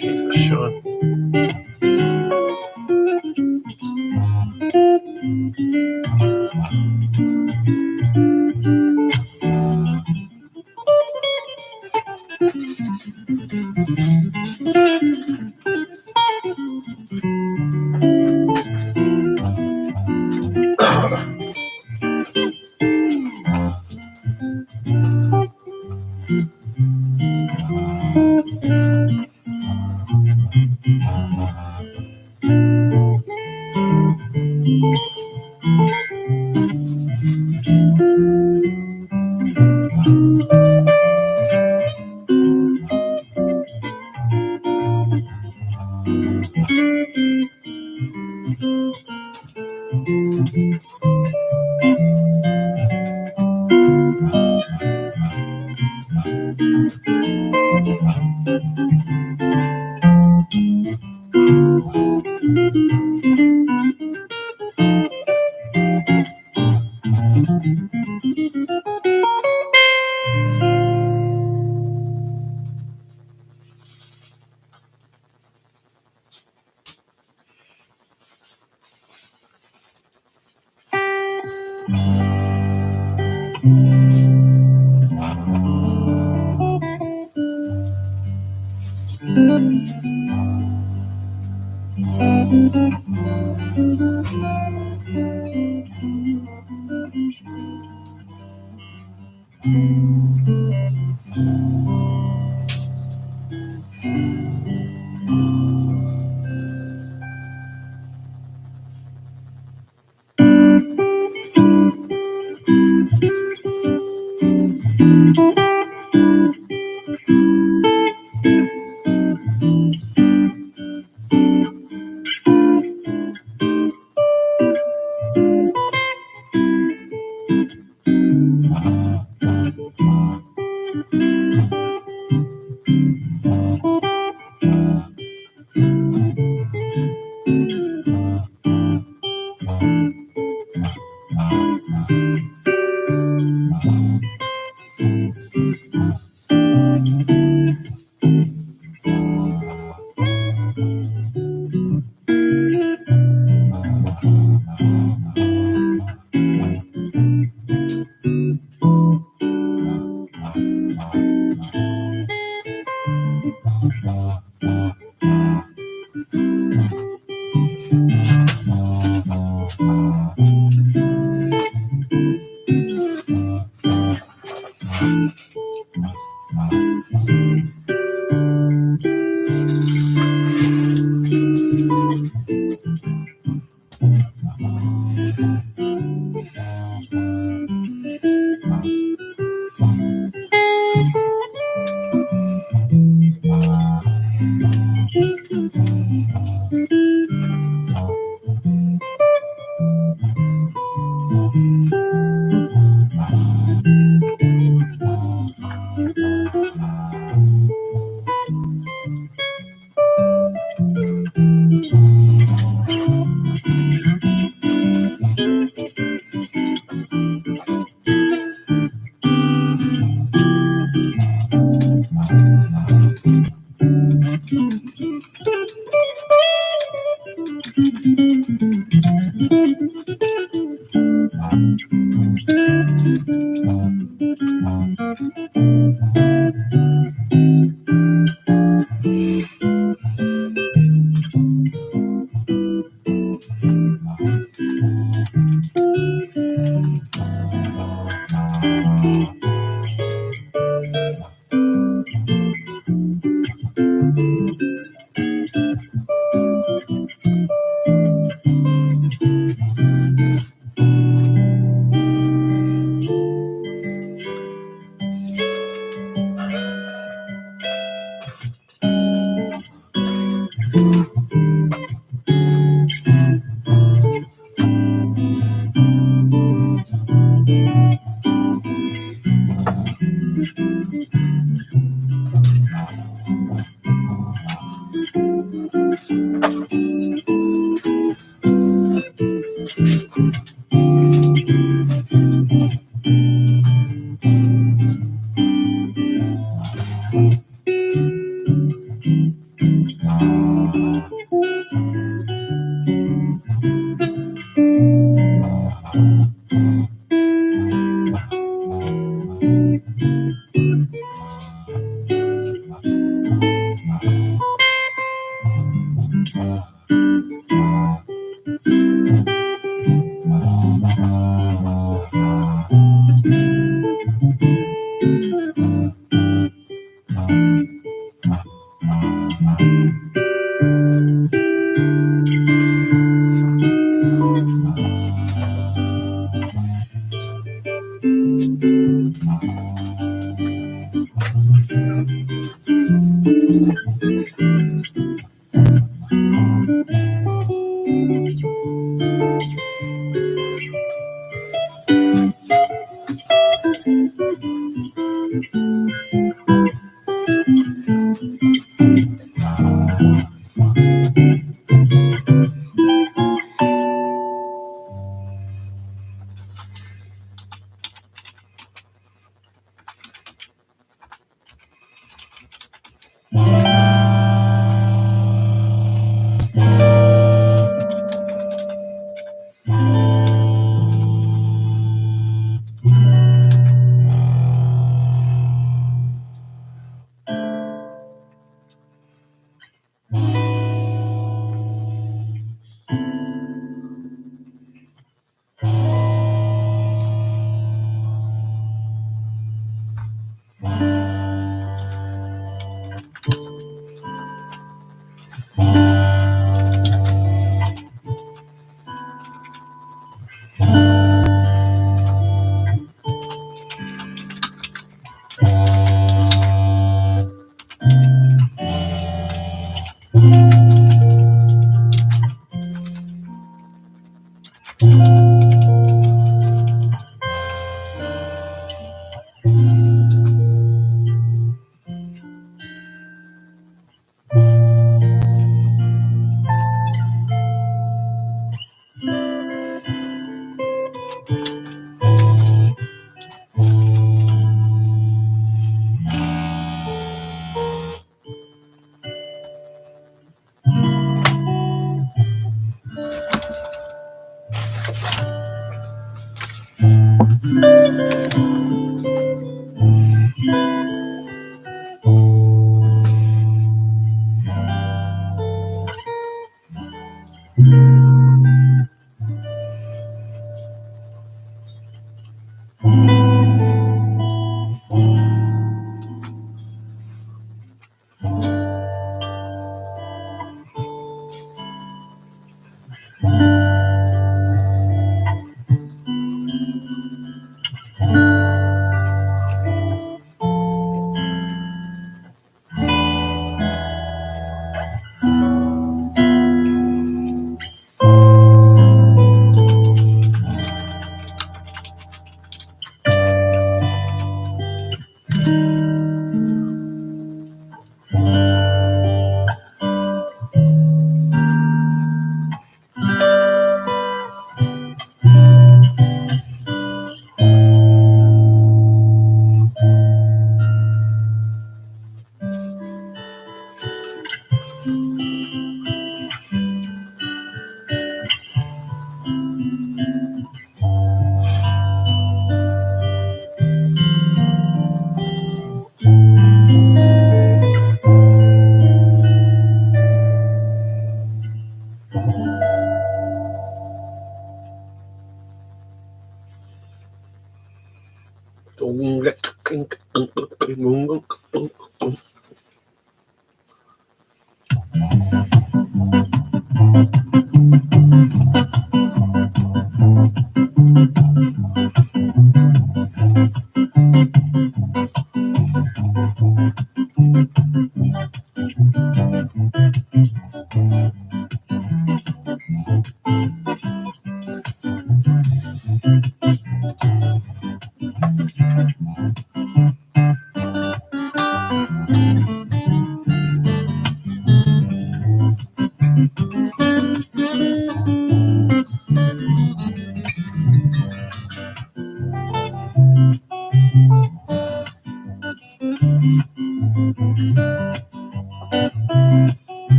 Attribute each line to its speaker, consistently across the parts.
Speaker 1: Jesus, Sean.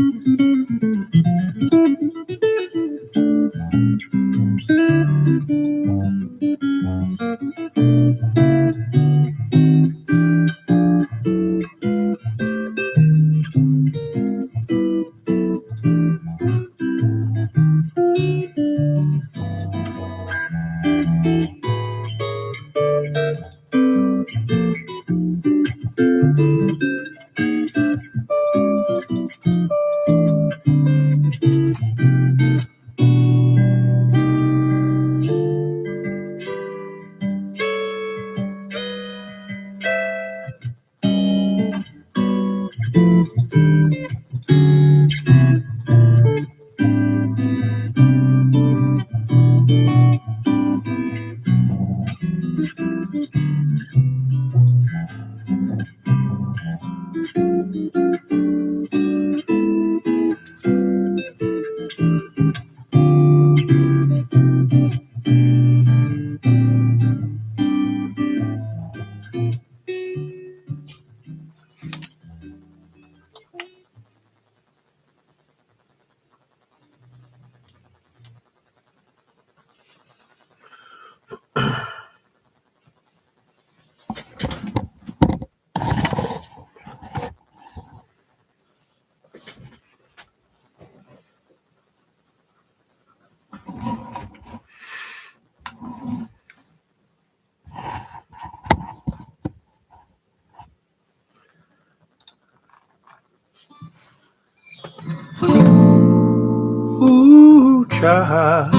Speaker 1: Ooh, child,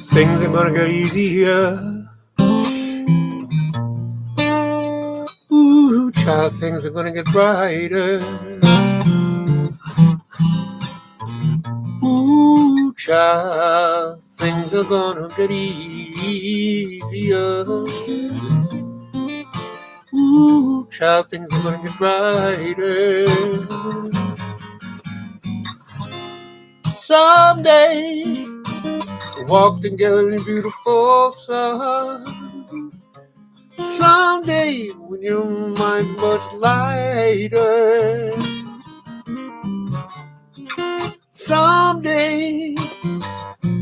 Speaker 1: things are gonna get easier. Ooh, child, things are gonna get brighter. Ooh, child, things are gonna get easier. Ooh, child, things are gonna get brighter. Someday, walk together in beautiful sun. Someday, when your mind's much lighter. Someday,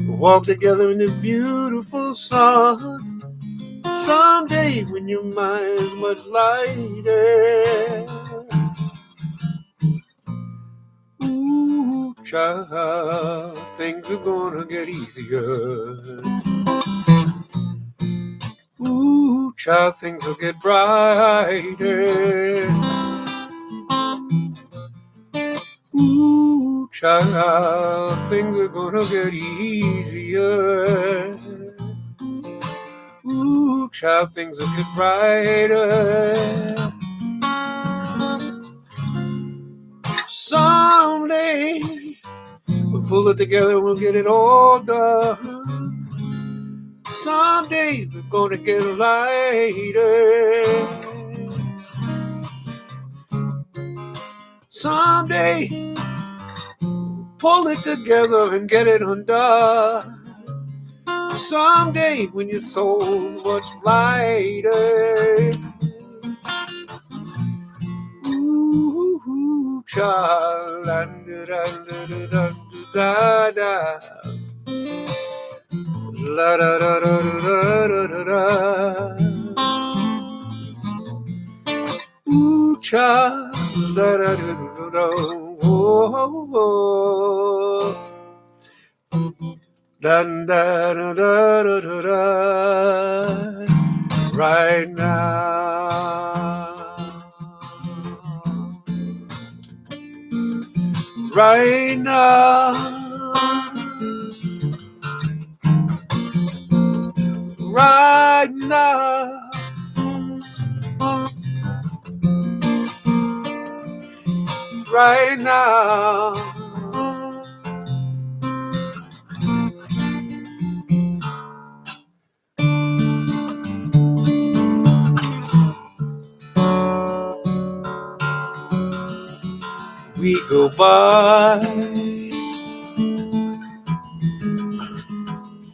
Speaker 1: walk together in the beautiful sun. Someday, when your mind's much lighter. Ooh, child, things are gonna get easier. Ooh, child, things will get brighter. Ooh, child, things are gonna get easier. Ooh, child, things will get brighter. Someday, we'll pull it together, we'll get it all done. Someday, we're gonna get lighter. Someday, pull it together and get it undone. Someday, when your soul's much lighter. Ooh, child, da da da da da da. La da da da da da da da. Ooh, child, da da da da da. Oh, oh. Da da da da da da da. Right now. Right now. Right now. Right now. We go by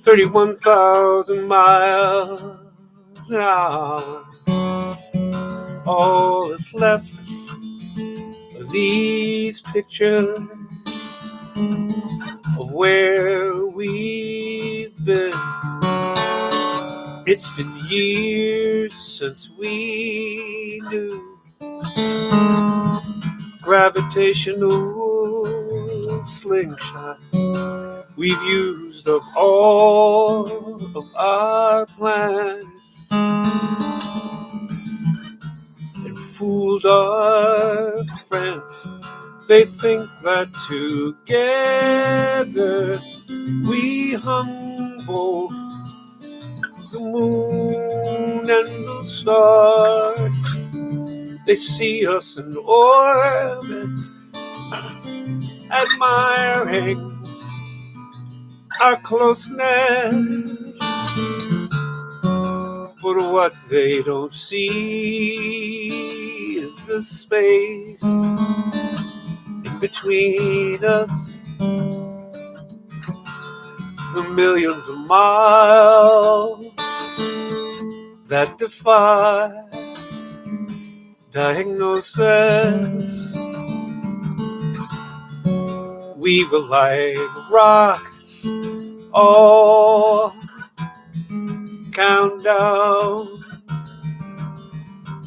Speaker 1: 31,000 miles an hour. All that's left these pictures of where we've been. It's been years since we knew gravitational slingshot. We've used up all of our planets and fooled our friends. They think that together we hung both the moon and the stars. They see us in orbit, admiring our closeness. But what they don't see is the space in between us, the millions of miles that defy diagnosis. We were like rockets, all countdown,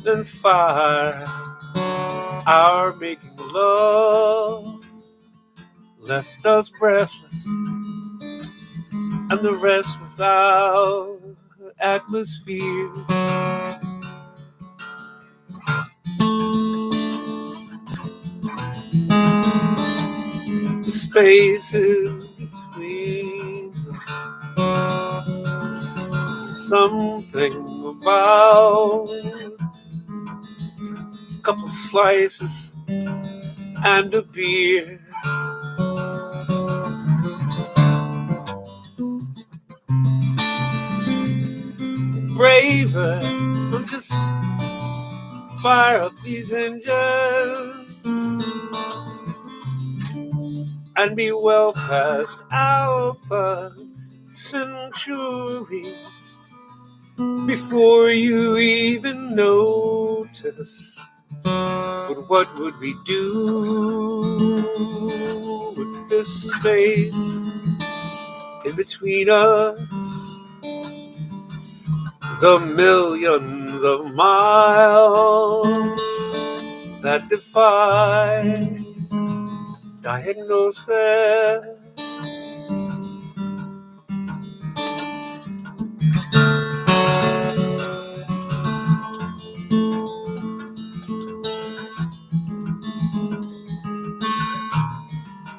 Speaker 1: then fire. Our making love left us breathless, and the rest without atmosphere. The spaces between us, something about a couple slices and a beer. Braver, I'm just fire up these engines and be well past Alpha Centauri before you even notice. But what would we do with this space in between us? The millions of miles that defy diagnosis.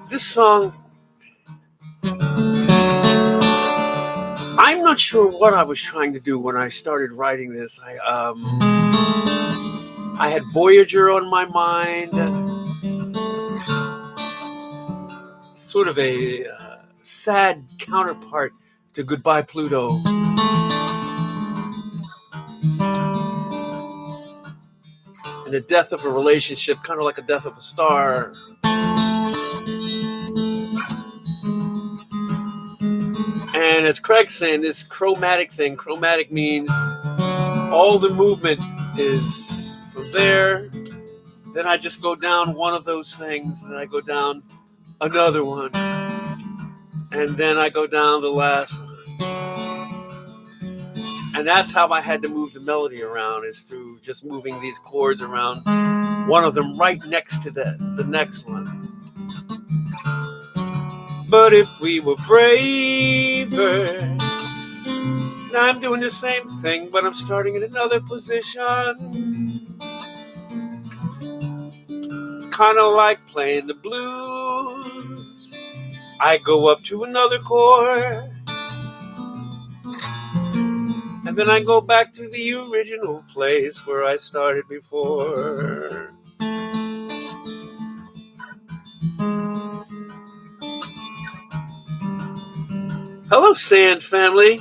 Speaker 1: This song, I'm not sure what I was trying to do when I started writing this. I had Voyager on my mind, sort of a sad counterpart to Goodbye Pluto. And the death of a relationship, kind of like a death of a star. And as Craig's saying, this chromatic thing, chromatic means all the movement is from there. Then I just go down one of those things, then I go down another one, and then I go down the last one. And that's how I had to move the melody around, is through just moving these chords around, one of them right next to the next one. But if we were braver, now I'm doing the same thing, but I'm starting in another position. It's kind of like playing the blues. I go up to another chord, and then I go back to the original place where I started before. Hello, Sand Family.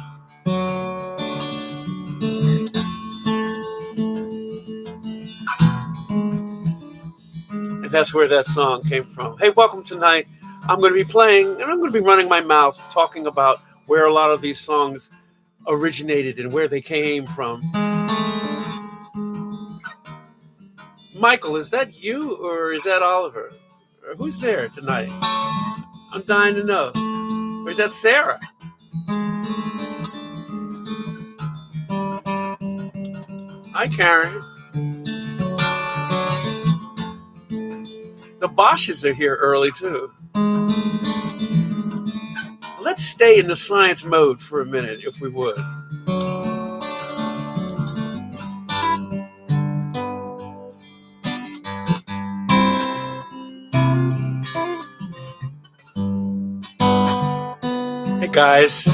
Speaker 1: And that's where that song came from. Hey, welcome tonight. I'm going to be playing, and I'm going to be running my mouth talking about where a lot of these songs originated and where they came from. Michael, is that you or is that Oliver? Or who's there tonight? I'm dying to know. Or is that Sarah? Hi, Karen. The Bosches are here early, too. Let's stay in the science mode for a minute, if we would. Hey, guys.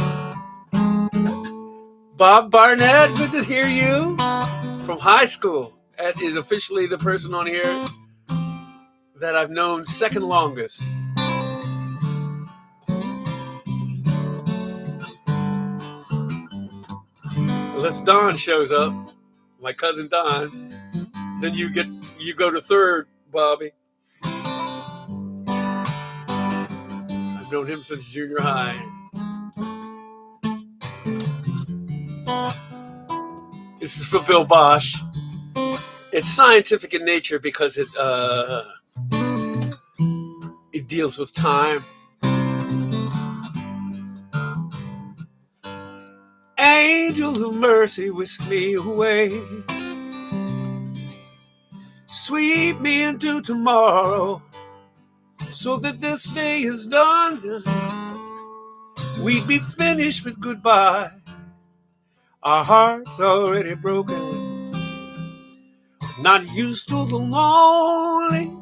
Speaker 1: Bob Barnett, good to hear you from high school. That is officially the person on here that I've known second longest. Unless Don shows up, my cousin Don, then you go to third, Bobby. I've known him since junior high. This is for Bill Bosch. It's scientific in nature because it deals with time. Angel of mercy, whisk me away. Sweep me into tomorrow, so that this day is done. We'd be finished with goodbye. Our hearts already broken. Not used to the lonely,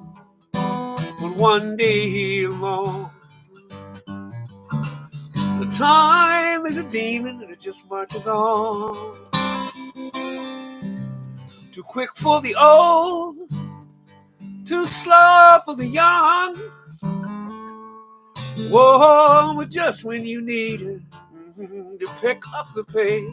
Speaker 1: but one day alone. The time is a demon and it just marches on. Too quick for the old, too slow for the young. Whoa, but just when you need it to pick up the pace,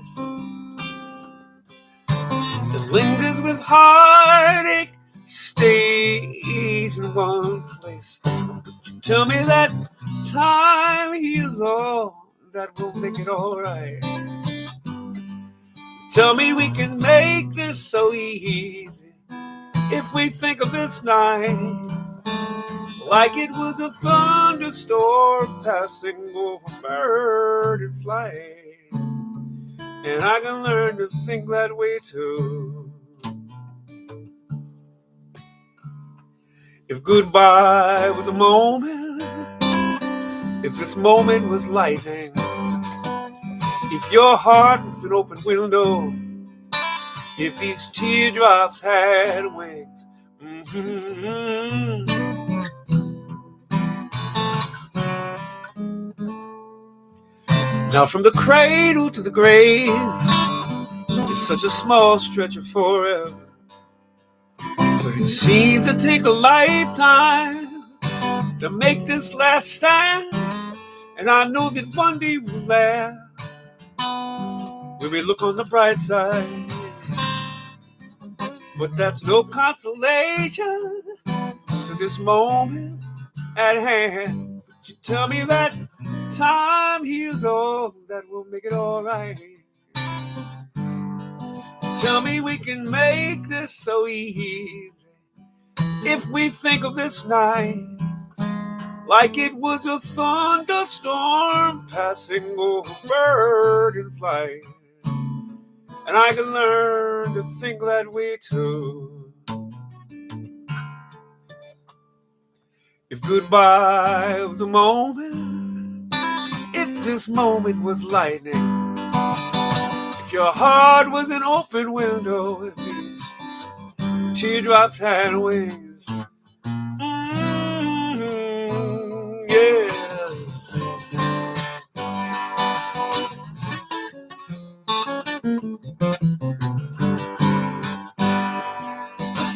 Speaker 1: it lingers with heartache, stays in one place. Tell me that time heals all, that will make it all right. Tell me we can make this so easy if we think of this night like it was a thunderstorm passing over bird and flight. And I can learn to think that way too. If goodbye was a moment, if this moment was lightning, if your heart was an open window, if these teardrops had wings, Now from the cradle to the grave is such a small stretch of forever, but it seemed to take a lifetime to make this last stand. And I know that one day we'll laugh when we look on the bright side, but that's no consolation to this moment at hand. But you tell me that time heals all, that will make it all right. Tell me we can make this so easy if we think of this night like it was a thunderstorm passing over bird and flight. And I can learn to think that way too. If goodbye was a moment, if this moment was lightning, if your heart was an open window, if these teardrops had wings, yes.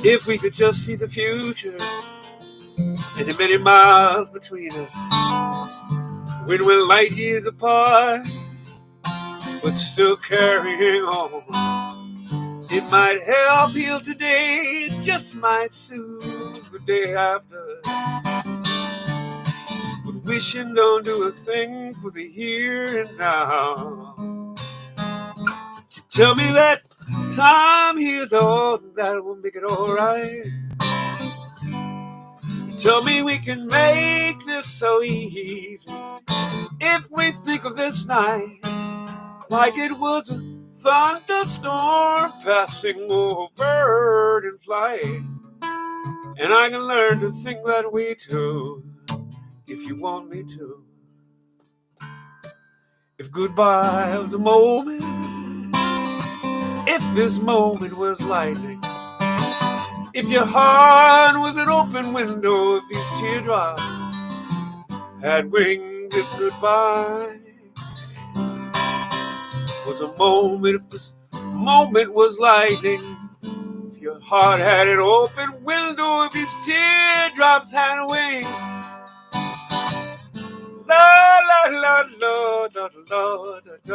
Speaker 1: If we could just see the future and the many miles between us, when we're light years apart, but still carrying on. It might help heal today, it just might soothe the day after. But wishing don't do a thing for the here and now. You tell me that time heals all, that will make it all right. Tell me we can make this so easy if we think of this night like it was a thunderstorm passing over in flight. And I can learn to think that way too, if you want me to. If goodbye was a moment, if this moment was lightning, if your heart was an open window, if these teardrops had wings, if goodbye was a moment, if this moment was lightning, if your heart had an open window, if these teardrops had wings. La la la la la la la la.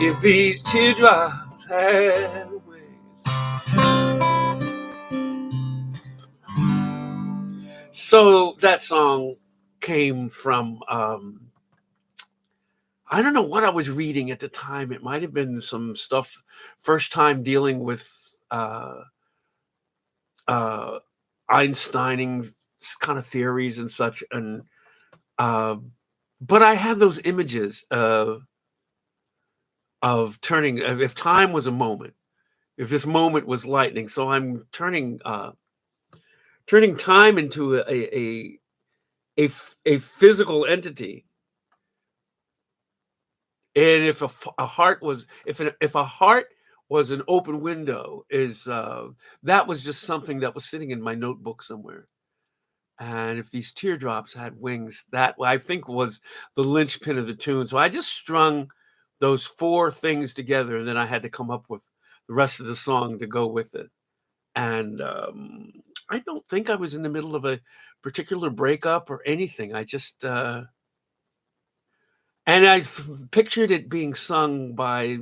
Speaker 1: If these teardrops had wings. So that song came from, I don't know what I was reading at the time. It might have been some stuff, first time dealing with Einsteining kind of theories and such. And but I have those images of turning, if time was a moment, if this moment was lightning. So I'm turning time into a physical entity. And if a heart was, if a heart was an open window, is that was just something that was sitting in my notebook somewhere. And if these teardrops had wings, that I think was the linchpin of the tune. So I just strung those four things together, and then I had to come up with the rest of the song to go with it. And I don't think I was in the middle of a particular breakup or anything. I just and I pictured it being sung by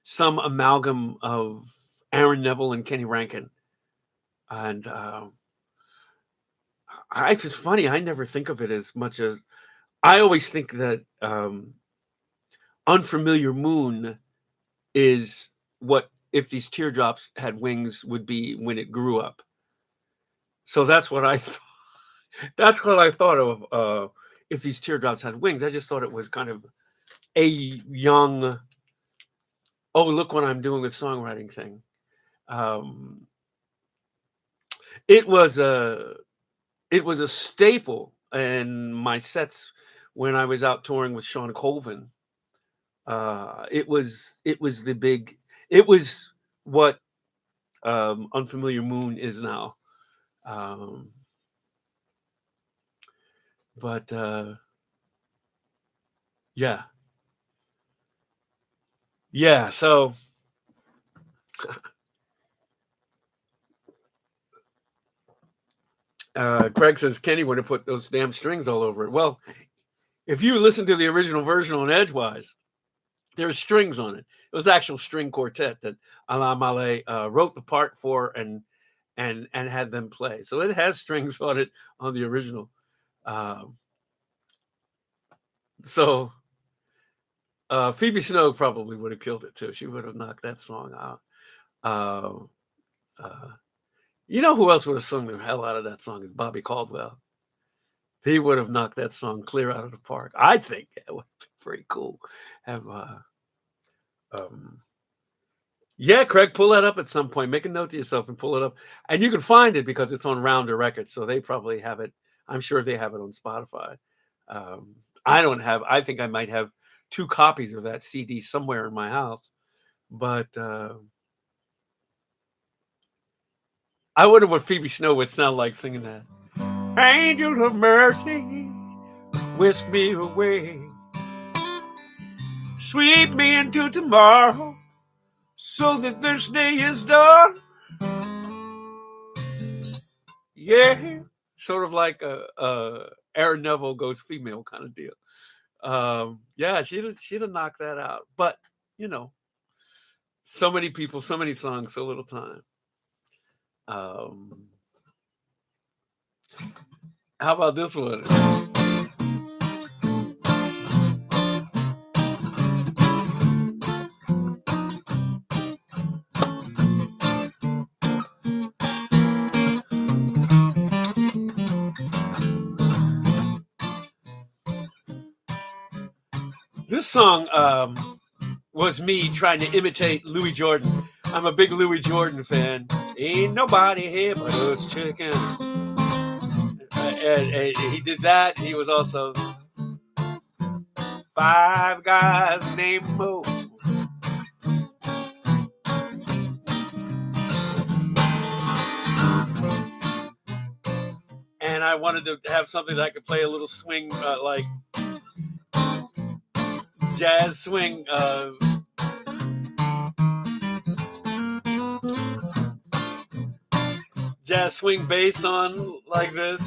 Speaker 1: some amalgam of Aaron Neville and Kenny Rankin. And it's funny, I never think of it as much as, I always think that Unfamiliar Moon is what If These Teardrops Had Wings would be when it grew up. So that's what I thought. That's what I thought of If These Teardrops Had Wings. I just thought it was kind of a young, oh, look what I'm doing with songwriting thing. It was a staple in my sets when I was out touring with Sean Colvin. It was what Unfamiliar Moon is now. But yeah. So Craig says Kenny would have put those damn strings all over it. Well, if you listen to the original version on Edgewise, there's strings on it. It was actual string quartet that Alain Mallet wrote the part for and had them play. So it has strings on it on the original. So Phoebe Snow probably would have killed it too. She would have knocked that song out. You know who else would have sung the hell out of that song is Bobby Caldwell. He would have knocked that song clear out of the park. I think it would be pretty cool. Have yeah, Craig, pull that up at some point. Make a note to yourself and pull it up. And you can find it because it's on Rounder Records. So they probably have it. I'm sure they have it on Spotify. I don't have, I think I might have 2 copies of that CD somewhere in my house. But I wonder what Phoebe Snow would sound like singing that. Angel of mercy, whisk me away. Sweep me into tomorrow so that this day is done. Yeah. Sort of like a Aaron Neville goes female kind of deal. Yeah, she'd have knocked that out. But, you know, so many people, so many songs, so little time. How about this one? This song was me trying to imitate Louis Jordan. I'm a big Louis Jordan fan. Ain't nobody here but us chickens. And he did that. He was also five guys named Mo. And I wanted to have something that I could play a little swing, like jazz swing. Jazz swing bass on like this.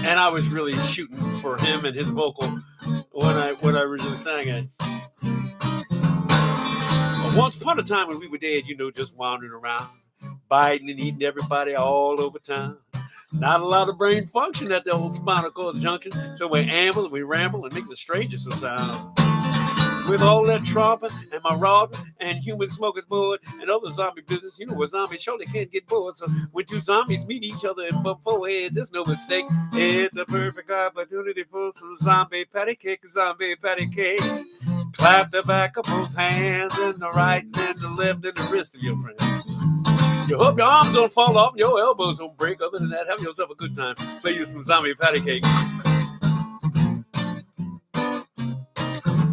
Speaker 1: And I was really shooting for him and his vocal when I originally sang it. But once upon a time when we were dead, just wandering around, biting and eating everybody all over town. Not a lot of brain function at the old spinal cord junction, so we amble and we ramble and make the strangest of sounds. With all that tromping and marauding and human smokers board and other zombie business, a zombie surely can't get bored. So when two zombies meet each other in four heads, it's no mistake. It's a perfect opportunity for some zombie patty cake, zombie patty cake. Clap the back of both hands, and the right, and the left, and the wrist of your friend. You hope your arms don't fall off and your elbows don't break. Other than that, have yourself a good time. Play you some zombie patty cake.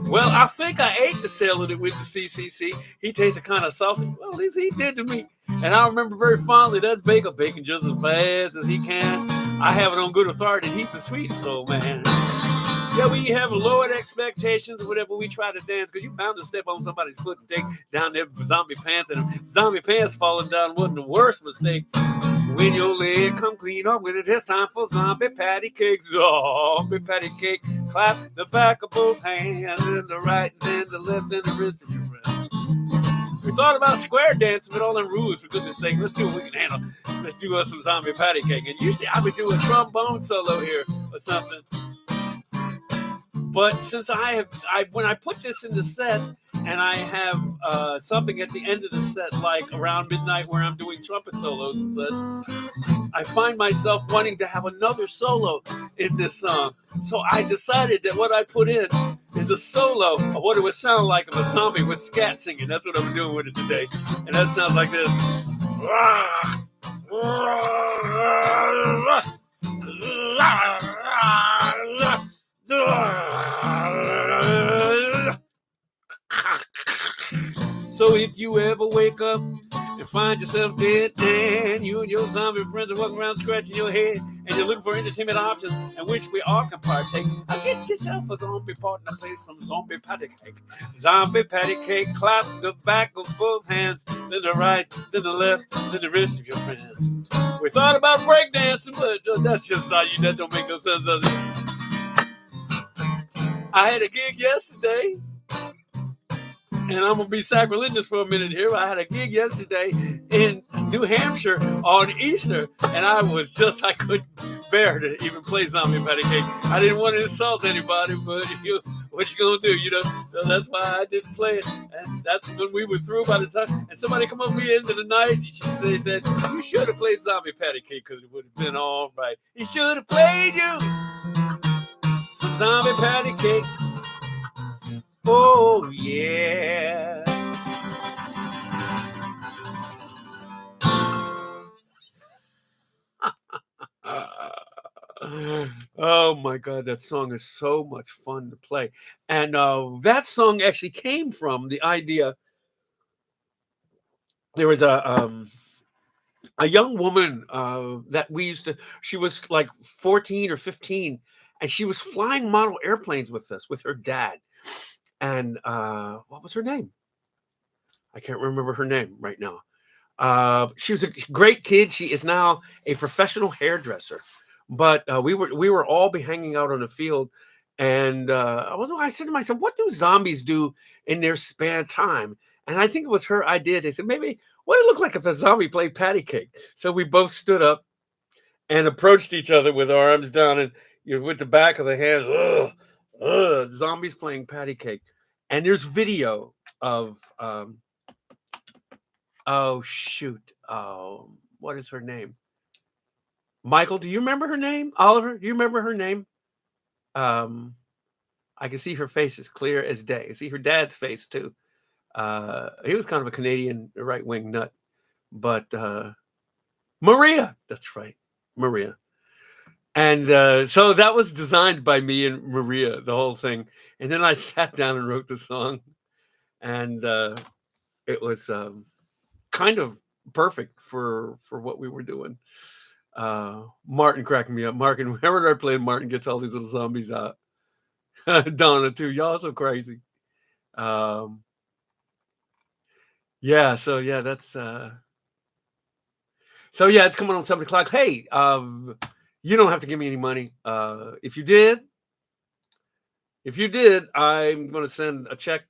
Speaker 1: Well, I think I ate the sailor that went to CCC. He tasted kind of salty. Well, at least he did to me. And I remember very fondly that baker baking just as fast as he can. I have it on good authority. He's the sweetest old man. Yeah, we have lowered expectations whenever we try to dance, because you bound to step on somebody's foot and take down their zombie pants, and zombie pants falling down wasn't the worst mistake. When your leg come clean up with it, it's time for zombie patty cake. Zombie patty cake. Clap the back of both hands, and the right, and then the left, and the wrist of your friend. We thought about square dancing with all them rules, for goodness sake. Let's see what we can handle. Let's do some zombie patty cake. And usually I would do a trombone solo here or something. But since when I put this in the set, and I have something at the end of the set, like around midnight, where I'm doing trumpet solos and such, I find myself wanting to have another solo in this song. So I decided that what I put in is a solo of what it would sound like if a zombie was scat singing. That's what I'm doing with it today. And that sounds like this. So if you ever wake up and find yourself dead, and you and your zombie friends are walking around scratching your head, and you're looking for entertainment options in which we all can partake, get yourself a zombie partner, play some zombie patty cake. Zombie patty cake, clap the back of both hands, then the right, then the left, then the wrist of your friends. We thought about breakdancing, but that's just not you. That don't make no sense, does it? I had a gig yesterday, and I'm going to be sacrilegious for a minute here. I had a gig yesterday in New Hampshire on Easter, and I couldn't bear to even play zombie patty cake. I didn't want to insult anybody, but what you going to do, So that's why I didn't play it. And that's when we were through by the time. And somebody come up to me into the night, they said, you should have played zombie patty cake, because it would have been all right. He should have played you some zombie patty cake. Oh, yeah. Oh, my God. That song is so much fun to play. And that song actually came from the idea. There was a young woman that she was like 14 or 15, and she was flying model airplanes with us, with her dad. And what was her name? I can't remember her name right now. She was a great kid. She is now a professional hairdresser. But we were all be hanging out on the field, and I said to myself, "What do zombies do in their spare time?" And I think it was her idea. They said, "Maybe what it looked like if a zombie played patty cake." So we both stood up, and approached each other with arms down and you're with the back of the hands. Zombies playing patty cake. And there's video of oh shoot. What is her name? Michael, do you remember her name? Oliver, do you remember her name? I can see her face as clear as day. I see her dad's face too. He was kind of a Canadian right-wing nut. But Maria, that's right, Maria. And so that was designed by me and Maria, the whole thing. And then I sat down and wrote the song. And it was kind of perfect for what we were doing. Martin cracked me up. Martin, whenever I play, Martin gets all these little zombies out. Donna too. Y'all so crazy. Yeah. So yeah, that's. So yeah, it's coming on 7 o'clock. Hey, you don't have to give me any money. If you did, I'm going to send a check.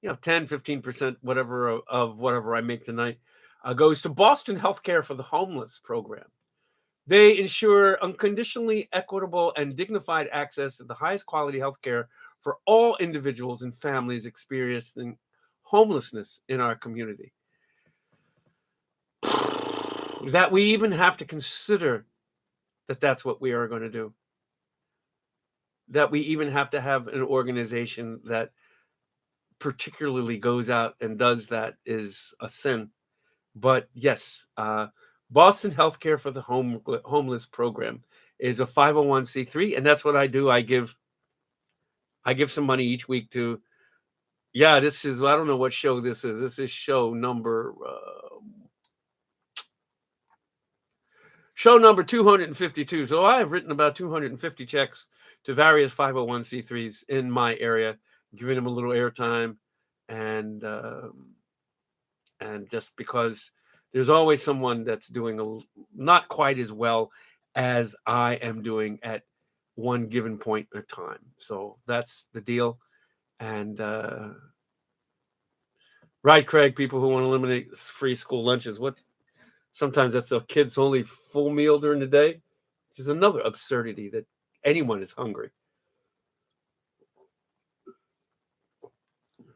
Speaker 1: 10, 15%, whatever of whatever I make tonight, goes to Boston Healthcare for the Homeless program. They ensure unconditionally equitable and dignified access to the highest quality healthcare for all individuals and families experiencing homelessness in our community. That we even have to consider that that's what we are going to do. That we even have to have an organization that particularly goes out and does that is a sin. But yes, Boston Healthcare for the Homeless program is a 501c3, and that's what I do. I give some money each week to. Yeah, this is. I don't know what show this is. This is show number 252. So I have written about 250 checks to various 501c3s in my area, giving them a little airtime, and just because there's always someone that's doing not quite as well as I am doing at one given point in time. So that's the deal. And right, Craig, people who want to eliminate free school lunches, sometimes that's a kid's only full meal during the day, which is another absurdity that anyone is hungry.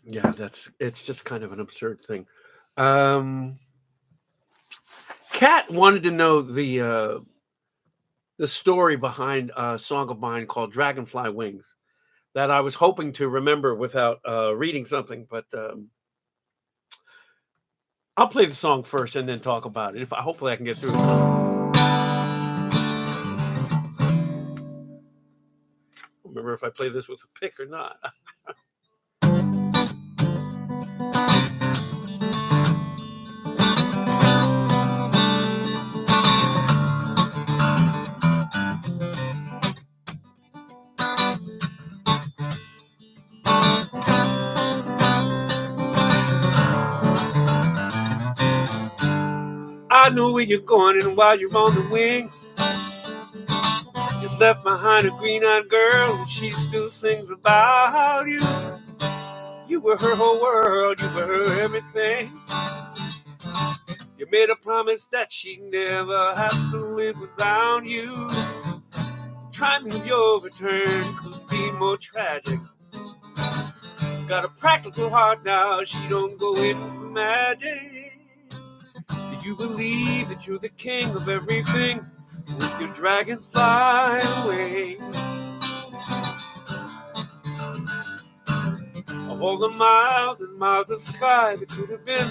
Speaker 1: Yeah, it's just kind of an absurd thing. Kat wanted to know the story behind a song of mine called Dragonfly Wings that I was hoping to remember without reading something, but I'll play the song first and then talk about it. Hopefully I can get through it. Remember if I play this with a pick or not. I know where you're going, and while you're on the wing, you left behind a green-eyed girl, and she still sings about you. You were her whole world, you were her everything. You made a promise that she'd never have to live without you. Timing of your return could be more tragic. Got a practical heart now, she don't go in for magic. Do you believe that you're the king of everything with your dragonfly wings? Of all the miles and miles of sky that could have been,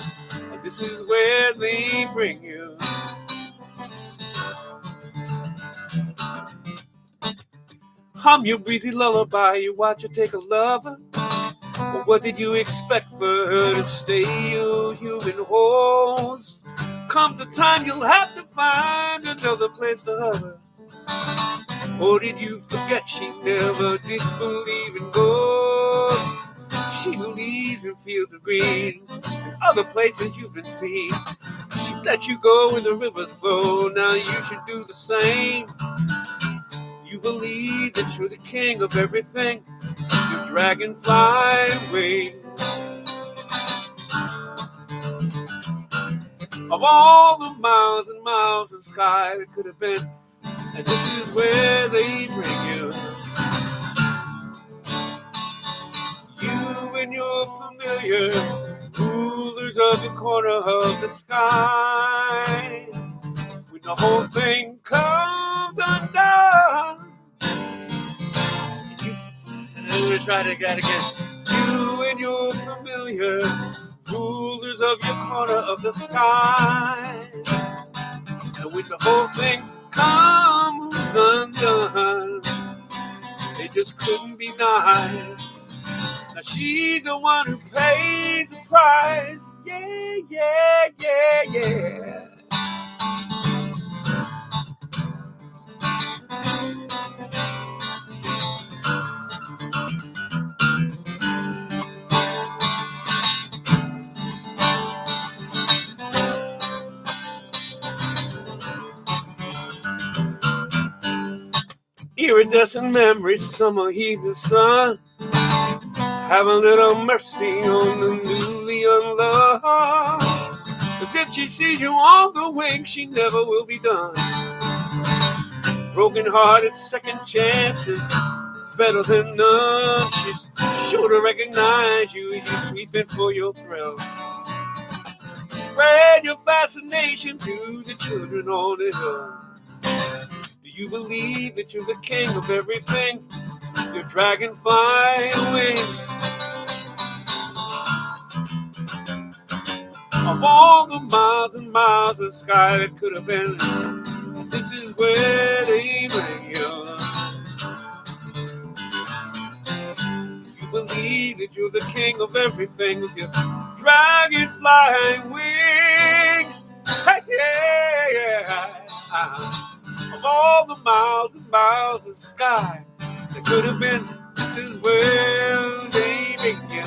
Speaker 1: this is where they bring you. Hum your breezy lullaby, you watch her take a lover. But what did you expect for her to stay your human host? Comes a time you'll have to find another place to hover. Or did you forget she never did believe in ghosts? She believes in fields of green and other places you've been seen. She let you go where the rivers flow, now you should do the same. You believe that you're the king of everything, your dragonfly wings. of all the miles and miles of sky that could have been. And this is where they bring you. You and your familiar rulers of the corner of the sky. When the whole thing comes undone, you try to get again. You and your familiar rulers of your corner of the sky. And when the whole thing comes undone, they just couldn't be nice. Now she's the one who pays the price. Yeah, yeah, yeah, yeah. Iridescent memories, summer heat, the sun. Have a little mercy on the newly unloved. Cause if she sees you on the wing, she never will be done. Broken hearted second chances, better than none. She's sure to recognize you as you're sweeping for your thrill. Spread your fascination to the children on the hill. Do you believe that you're the king of everything? Your dragonfly wings. Of all the miles and miles of sky that could have been, this is where they bring you. You believe that you're the king of everything with your dragonfly wings. Hey, yeah. Of all the miles and miles of sky that could have been, this is where they bring you.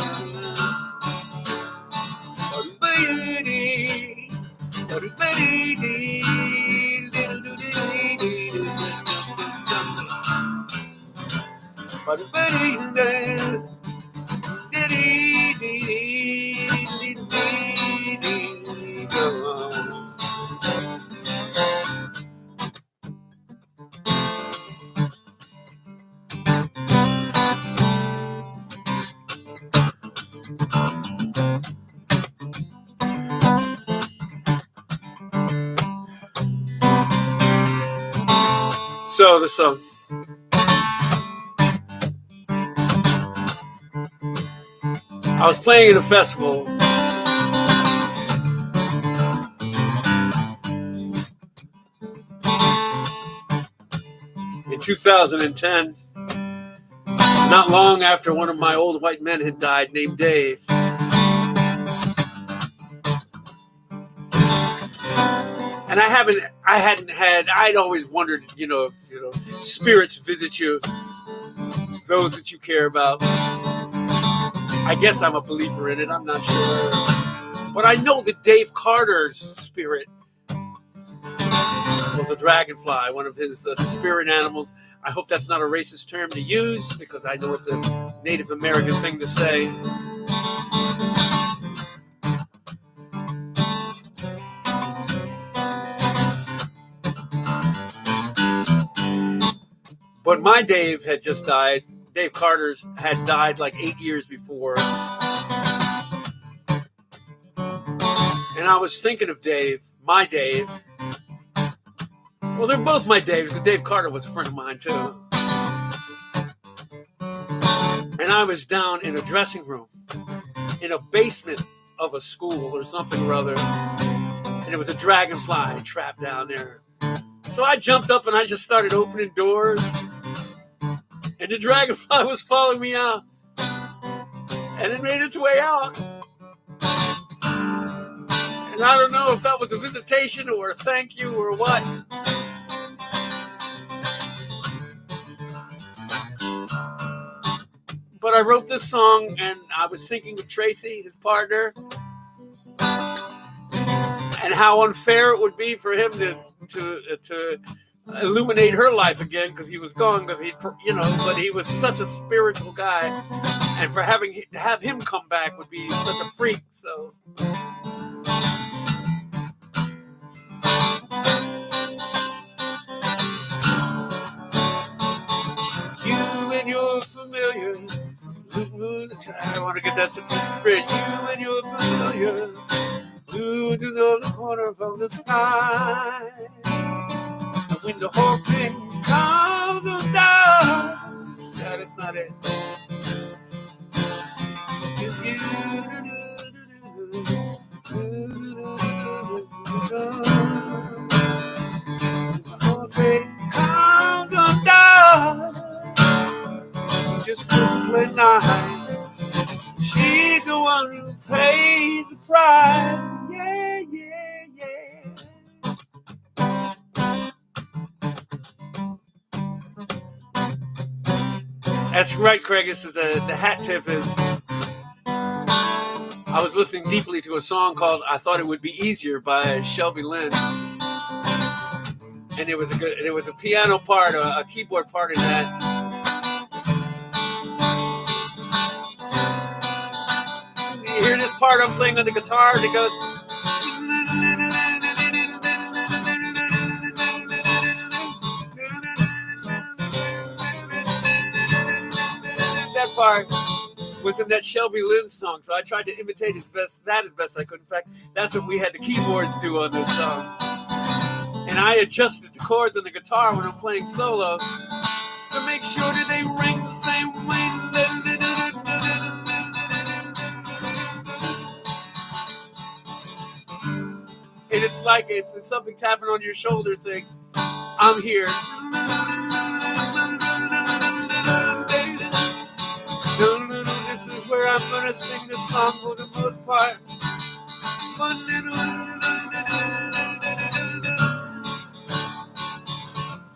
Speaker 1: So the song. I was playing at a festival in 2010, not long after one of my old white men had died, named Dave. And I'd always wondered, if spirits visit you, those that you care about. I guess I'm a believer in it, I'm not sure. But I know that Dave Carter's spirit was a dragonfly, one of his spirit animals. I hope that's not a racist term to use, because I know it's a Native American thing to say. But my Dave had just died. Dave Carter's had died like 8 years before. And I was thinking of Dave, my Dave. Well, they're both my Daves, because Dave Carter was a friend of mine too. And I was down in a dressing room, in a basement of a school or something or other. And it was a dragonfly trapped down there. So I jumped up and I just started opening doors. And the dragonfly was following me out. And it made its way out. And I don't know if that was a visitation or a thank you or what. But I wrote this song and I was thinking of Tracy, his partner, and how unfair it would be for him to illuminate her life again, because he was gone, because but he was such a spiritual guy, and for have him come back would be such a freak. So familiar. I want to get that bridge. You and you're familiar. Blue to the corner of the sky. And when the whole thing comes undone, that is not it. Comes undone. You just couldn't play nice. She's the one who pays the price. Yeah, yeah, yeah. That's right, Craig. This is the hat tip is. I was listening deeply to a song called "I Thought It Would Be Easier" by Shelby Lynn, and it was a piano part, a keyboard part in that. You hear this part I'm playing on the guitar, and it goes. That part was in that Shelby Lynn song, so I tried to imitate as best I could. In fact, that's what we had the keyboards do on this song. And I adjusted the chords on the guitar when I'm playing solo to make sure that they ring the same way. And it's like it's something tapping on your shoulder saying, I'm here. This is where I'm gonna sing this song for the most part.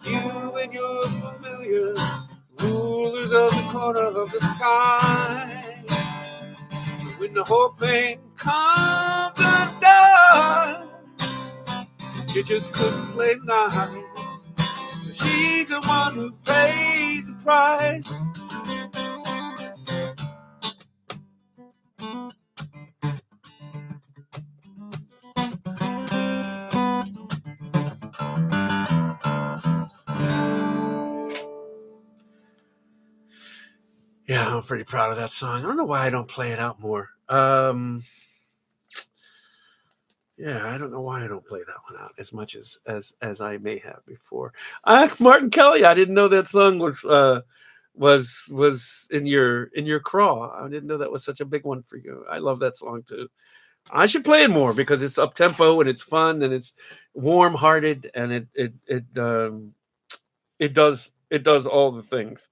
Speaker 1: You and your familiar rulers of the corner of the sky. When the whole thing comes undone, you just couldn't play nice. She's the one who pays the price. Yeah, I'm pretty proud of that song. I don't know why I don't play it out more. Yeah, I don't know why I don't play that one out as much as I may have before. Martin Kelly, I didn't know that song was in your craw. I didn't know that was such a big one for you. I love that song too. I should play it more because it's up tempo and it's fun and it's warm hearted and it does all the things.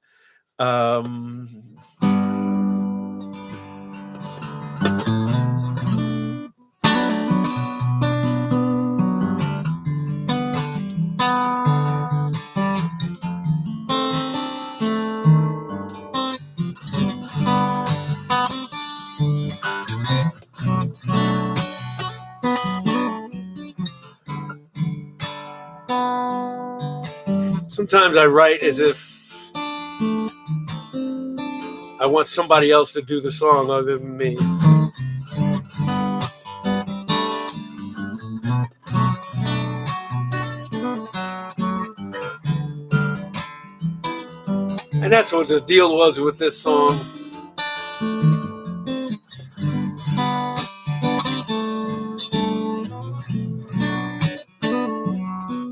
Speaker 1: Sometimes I write as if I want somebody else to do the song other than me. And that's what the deal was with this song.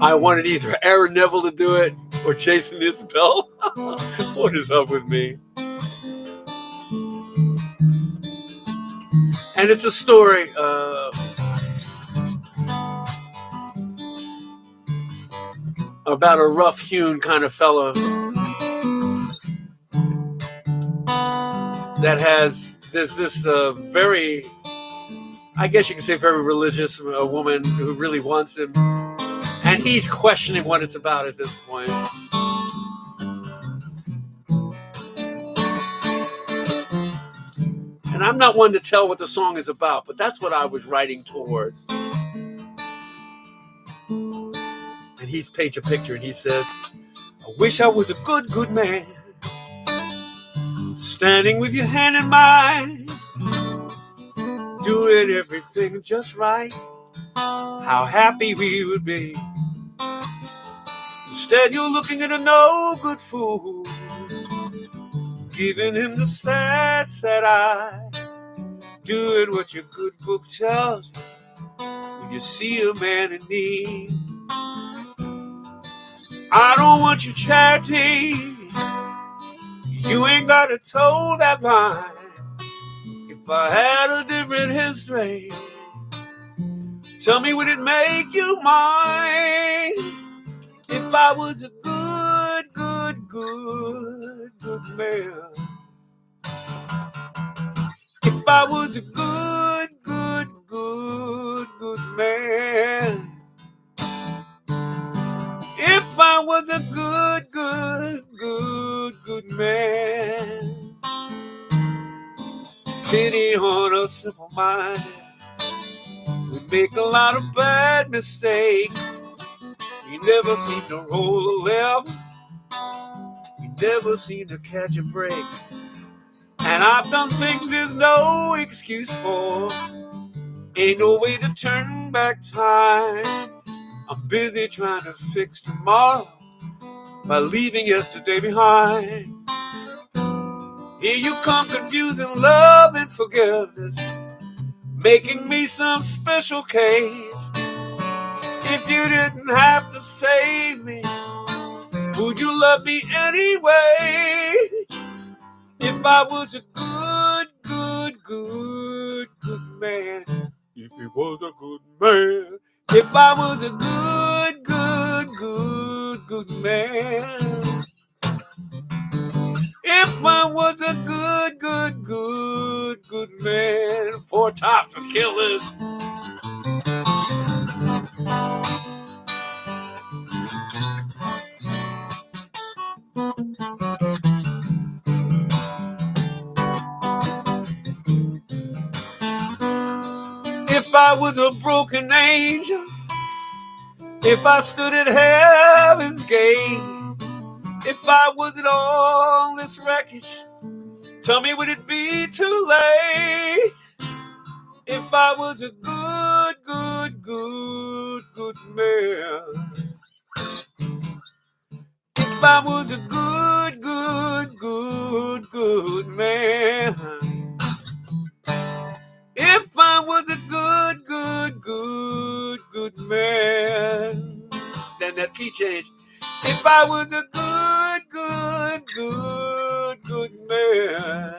Speaker 1: I wanted either Aaron Neville to do it or Jason Isbell. What is up with me? And it's a story about a rough-hewn kind of fellow that has this very, I guess you can say very religious woman who really wants him. And he's questioning what it's about at this point. And I'm not one to tell what the song is about, but that's what I was writing towards. And he's paints a picture and he says, I wish I was a good man, standing with your hand in mine, doing everything just right. How happy we would be. Instead, you're looking at a no good fool, giving him the sad, sad eye, doing what your good book tells you when you see a man in need. I don't want your charity. You ain't gotta toe that line. If I had a different history, tell me, would it make you mine? If I was a good, good, good, good man. If I was a good, good, good, good man. If I was a good, good, good, good man. Pity on a simple mind. We make a lot of bad mistakes. We never seem to roll a level. We never seem to catch a break. And I've done things there's no excuse for. Ain't no way to turn back time. I'm busy trying to fix tomorrow by leaving yesterday behind. Here you come confusing love and forgiveness, making me some special case. If you didn't have to save me, would you love me anyway? If I was a good, good, good, good man. If he was a good man. If I was a good, good, good, good man. If I was a good, good, good, good man. Four Tops for Killers. If I was a broken angel, if I stood at heaven's gate, if I wasn't all this wreckage, tell me, would it be too late? If I was a good, good, good, good man. If I was a good, good, good, good man. If I was a good, good, good, good man. Then that key change. If I was a good, good, good, good man.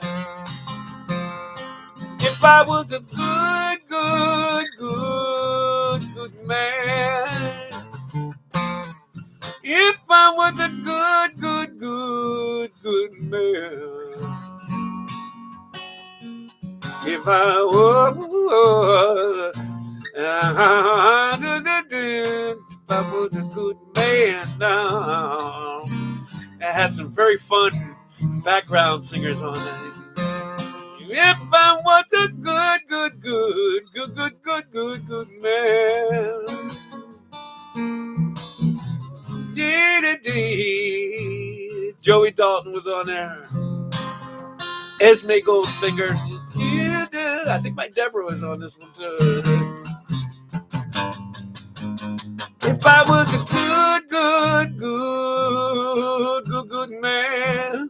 Speaker 1: If I was a good, good, good, good man. If I was a good, good, good, good man. If I was, if I was a good man now. I had some very fun background singers on that. If I was a good, good, good, good, good, good, good, good man. Joey Dalton was on there. Esme Goldfinger. I think my Deborah was on this one too. If I was a good, good, good, good, good man.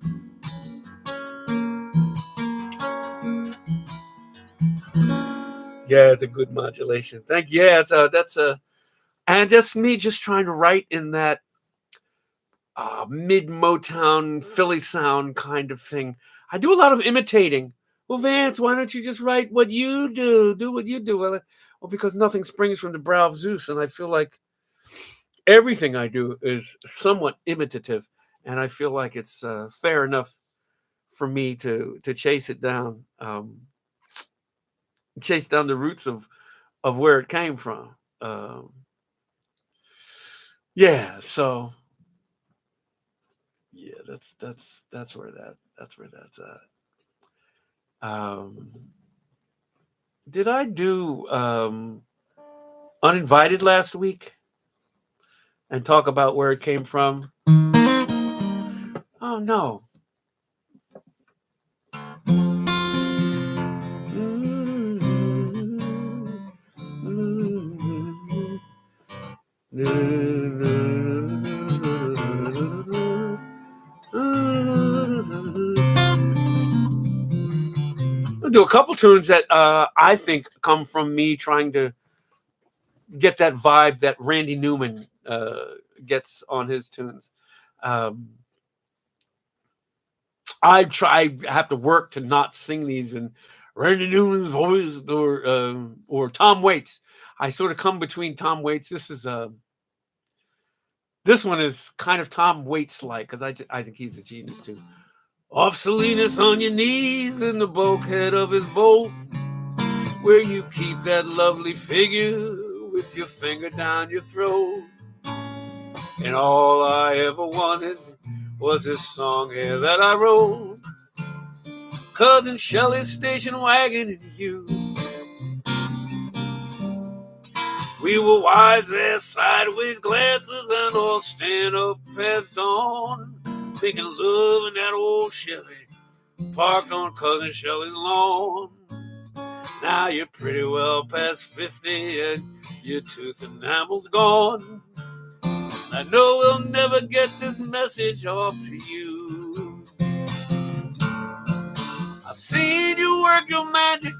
Speaker 1: Yeah, it's a good modulation. Thank you. Yeah, that's a, and just me just trying to write in that mid Motown Philly sound kind of thing. I do a lot of imitating. Well, Vance, why don't you just write what you do? Do what you do. Well, because nothing springs from the brow of Zeus, and I feel like everything I do is somewhat imitative, and I feel like it's fair enough for me to chase it down, chase down the roots of where it came from. Yeah, so yeah, that's where that's at. Did I do Uninvited last week and talk about where it came from? Oh no. do a couple tunes that I think come from me trying to get that vibe that Randy Newman gets on his tunes. I have to work to not sing these in Randy Newman's voice or Tom Waits. I sort of come between Tom Waits. This one is kind of Tom Waits like, because I think he's a genius too. Off Salinas on your knees in the bulkhead of his boat, where you keep that lovely figure with your finger down your throat. And all I ever wanted was this song here that I wrote. Cousin Shelley's station wagon and you. We were wise as sideways glances and all stand up past dawn, thinking love in that old Chevy parked on Cousin Shelley's lawn. Now you're pretty well past 50 and your tooth enamel's gone. I know we'll never get this message off to you. I've seen you work your magic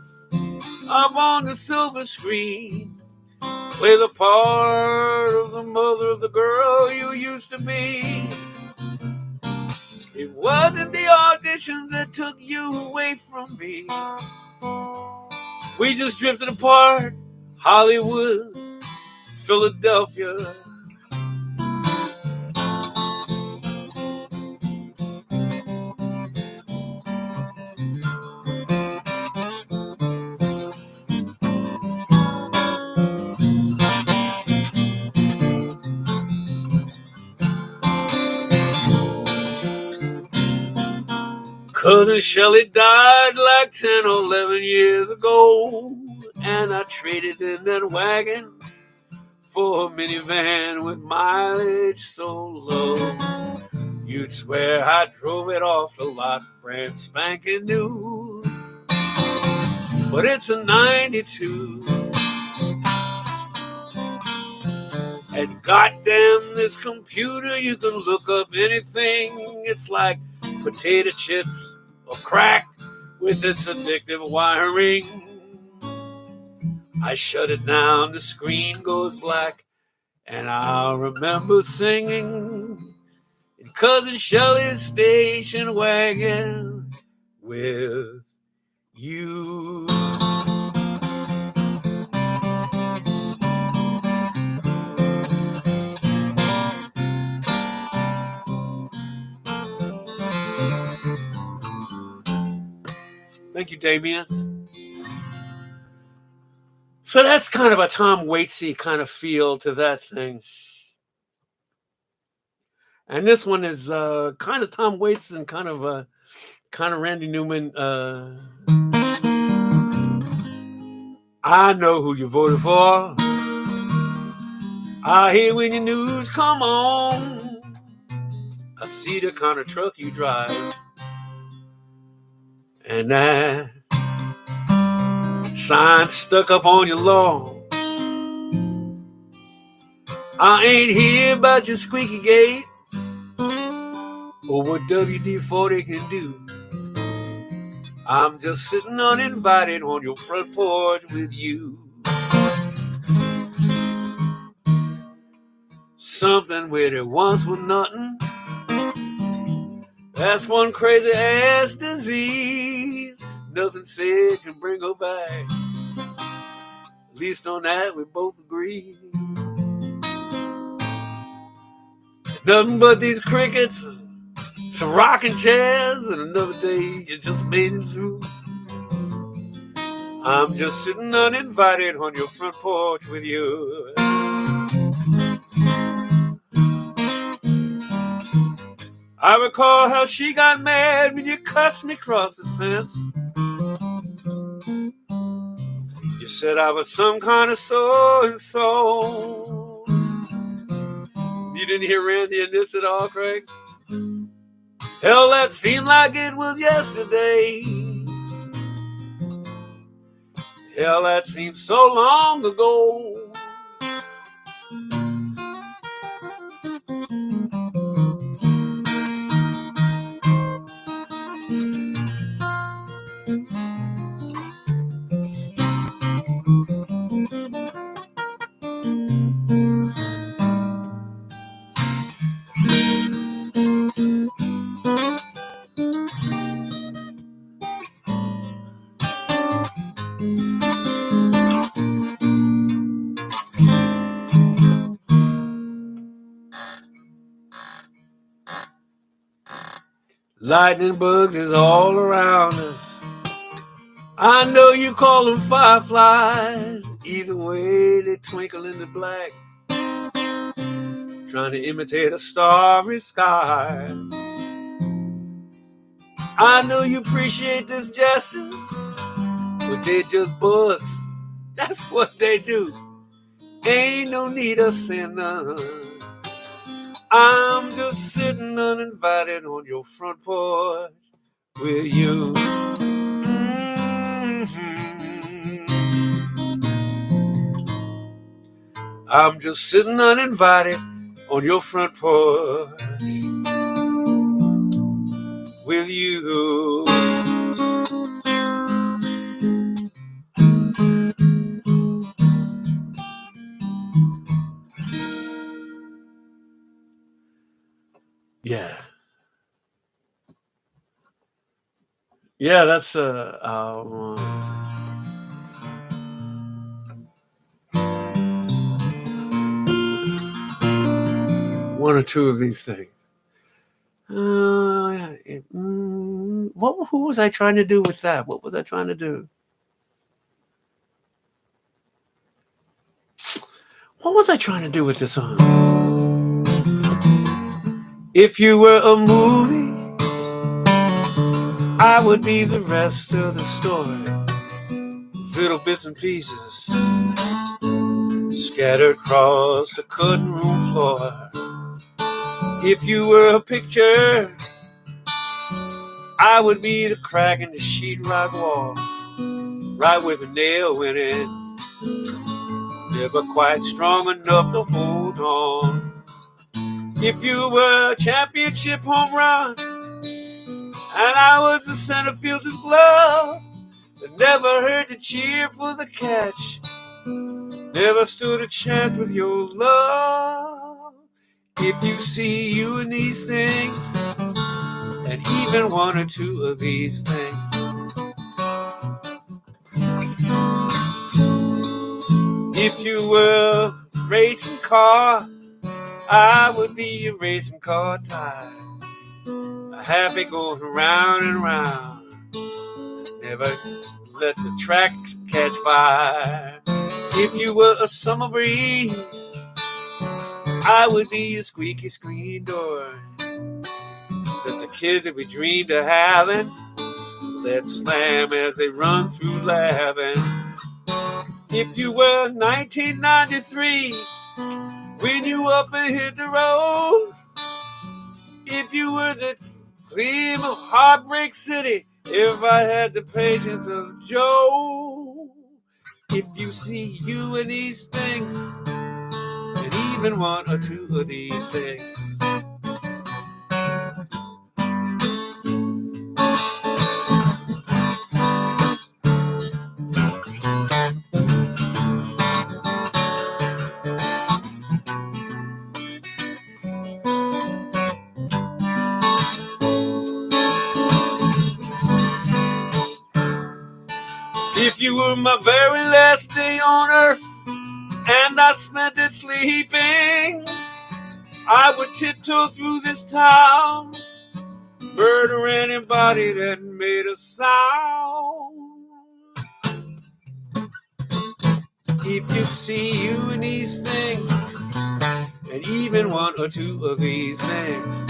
Speaker 1: up on the silver screen, play the part of the mother of the girl you used to be. It wasn't the auditions that took you away from me. We just drifted apart, Hollywood, Philadelphia. Cousin Shelley died like 10 or 11 years ago, and I traded in that wagon for a minivan with mileage so low. You'd swear I drove it off the lot brand spanking new, but it's a 92. And goddamn this computer, you can look up anything. It's like potato chips or crack with its addictive wiring. I shut it down, the screen goes black, and I'll remember singing in Cousin Shelley's station wagon with you. Thank you, Damien. So that's kind of a Tom Waitsy kind of feel to that thing. And this one is kind of Tom Waits and kind of Randy Newman. I know who you voted for. I hear when your news come on. I see the kind of truck you drive. And that sign stuck up on your lawn. I ain't here about your squeaky gate or what WD-40 can do. I'm just sitting uninvited on your front porch with you. Something where there once was nothing. That's one crazy ass disease. Nothing said can bring her back. At least on that we both agree. Nothing but these crickets, some rocking chairs, and another day you just made it through. I'm just sitting uninvited on your front porch with you. I recall how she got mad when you cussed me across the fence. You said I was some kind of so-and-so. You didn't hear Randy in this at all, Craig? Hell, that seemed like it was yesterday. Hell, that seems so long ago. Lightning bugs is all around us. I know you call them fireflies. Either way, they twinkle in the black, trying to imitate a starry sky. I know you appreciate this gesture, but they're just bugs. That's what they do. Ain't no need of saying none. I'm just sitting uninvited on your front porch with you. I'm just sitting uninvited on your front porch with you. Yeah. Yeah, that's one or two of these things. Who was I trying to do with that? What was I trying to do? What was I trying to do with this song? If you were a movie, I would be the rest of the story. Little bits and pieces scattered across the cutting room floor. If you were a picture, I would be the crack in the sheetrock wall, right where the nail went in, never quite strong enough to hold on. If you were a championship home run, and I was the center fielder's glove, that never heard the cheer for the catch, never stood a chance with your love. If you see you in these things, and even one or two of these things, if you were a racing car, I would be a racing car tire, happy going round and round, never let the track catch fire. If you were a summer breeze, I would be a squeaky screen door that the kids that we dreamed of having let slam as they run through laughing. If you were 1993, when you up and hit the road, if you were the cream of Heartbreak City, if I had the patience of Joe, if you see you in these things, and even one or two of these things, if you were my very last day on earth, and I spent it sleeping, I would tiptoe through this town, murder anybody that made a sound. If you see you in these things, and even one or two of these things,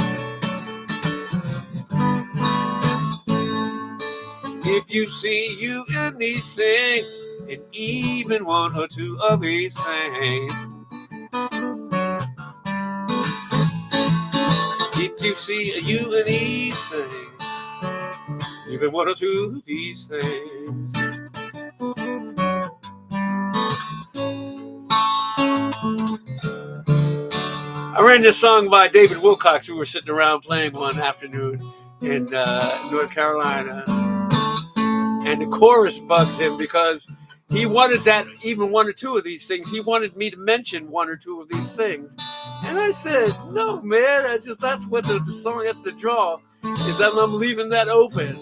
Speaker 1: if you see you in these things, and even one or two of these things, if you see you in these things, even one or two of these things. I ran this song by David Wilcox. We were sitting around playing one afternoon in North Carolina, and the chorus bugged him because he wanted that even one or two of these things. He wanted me to mention one or two of these things, and I said, "No, man, that's what the song has to draw. Is that I'm leaving that open.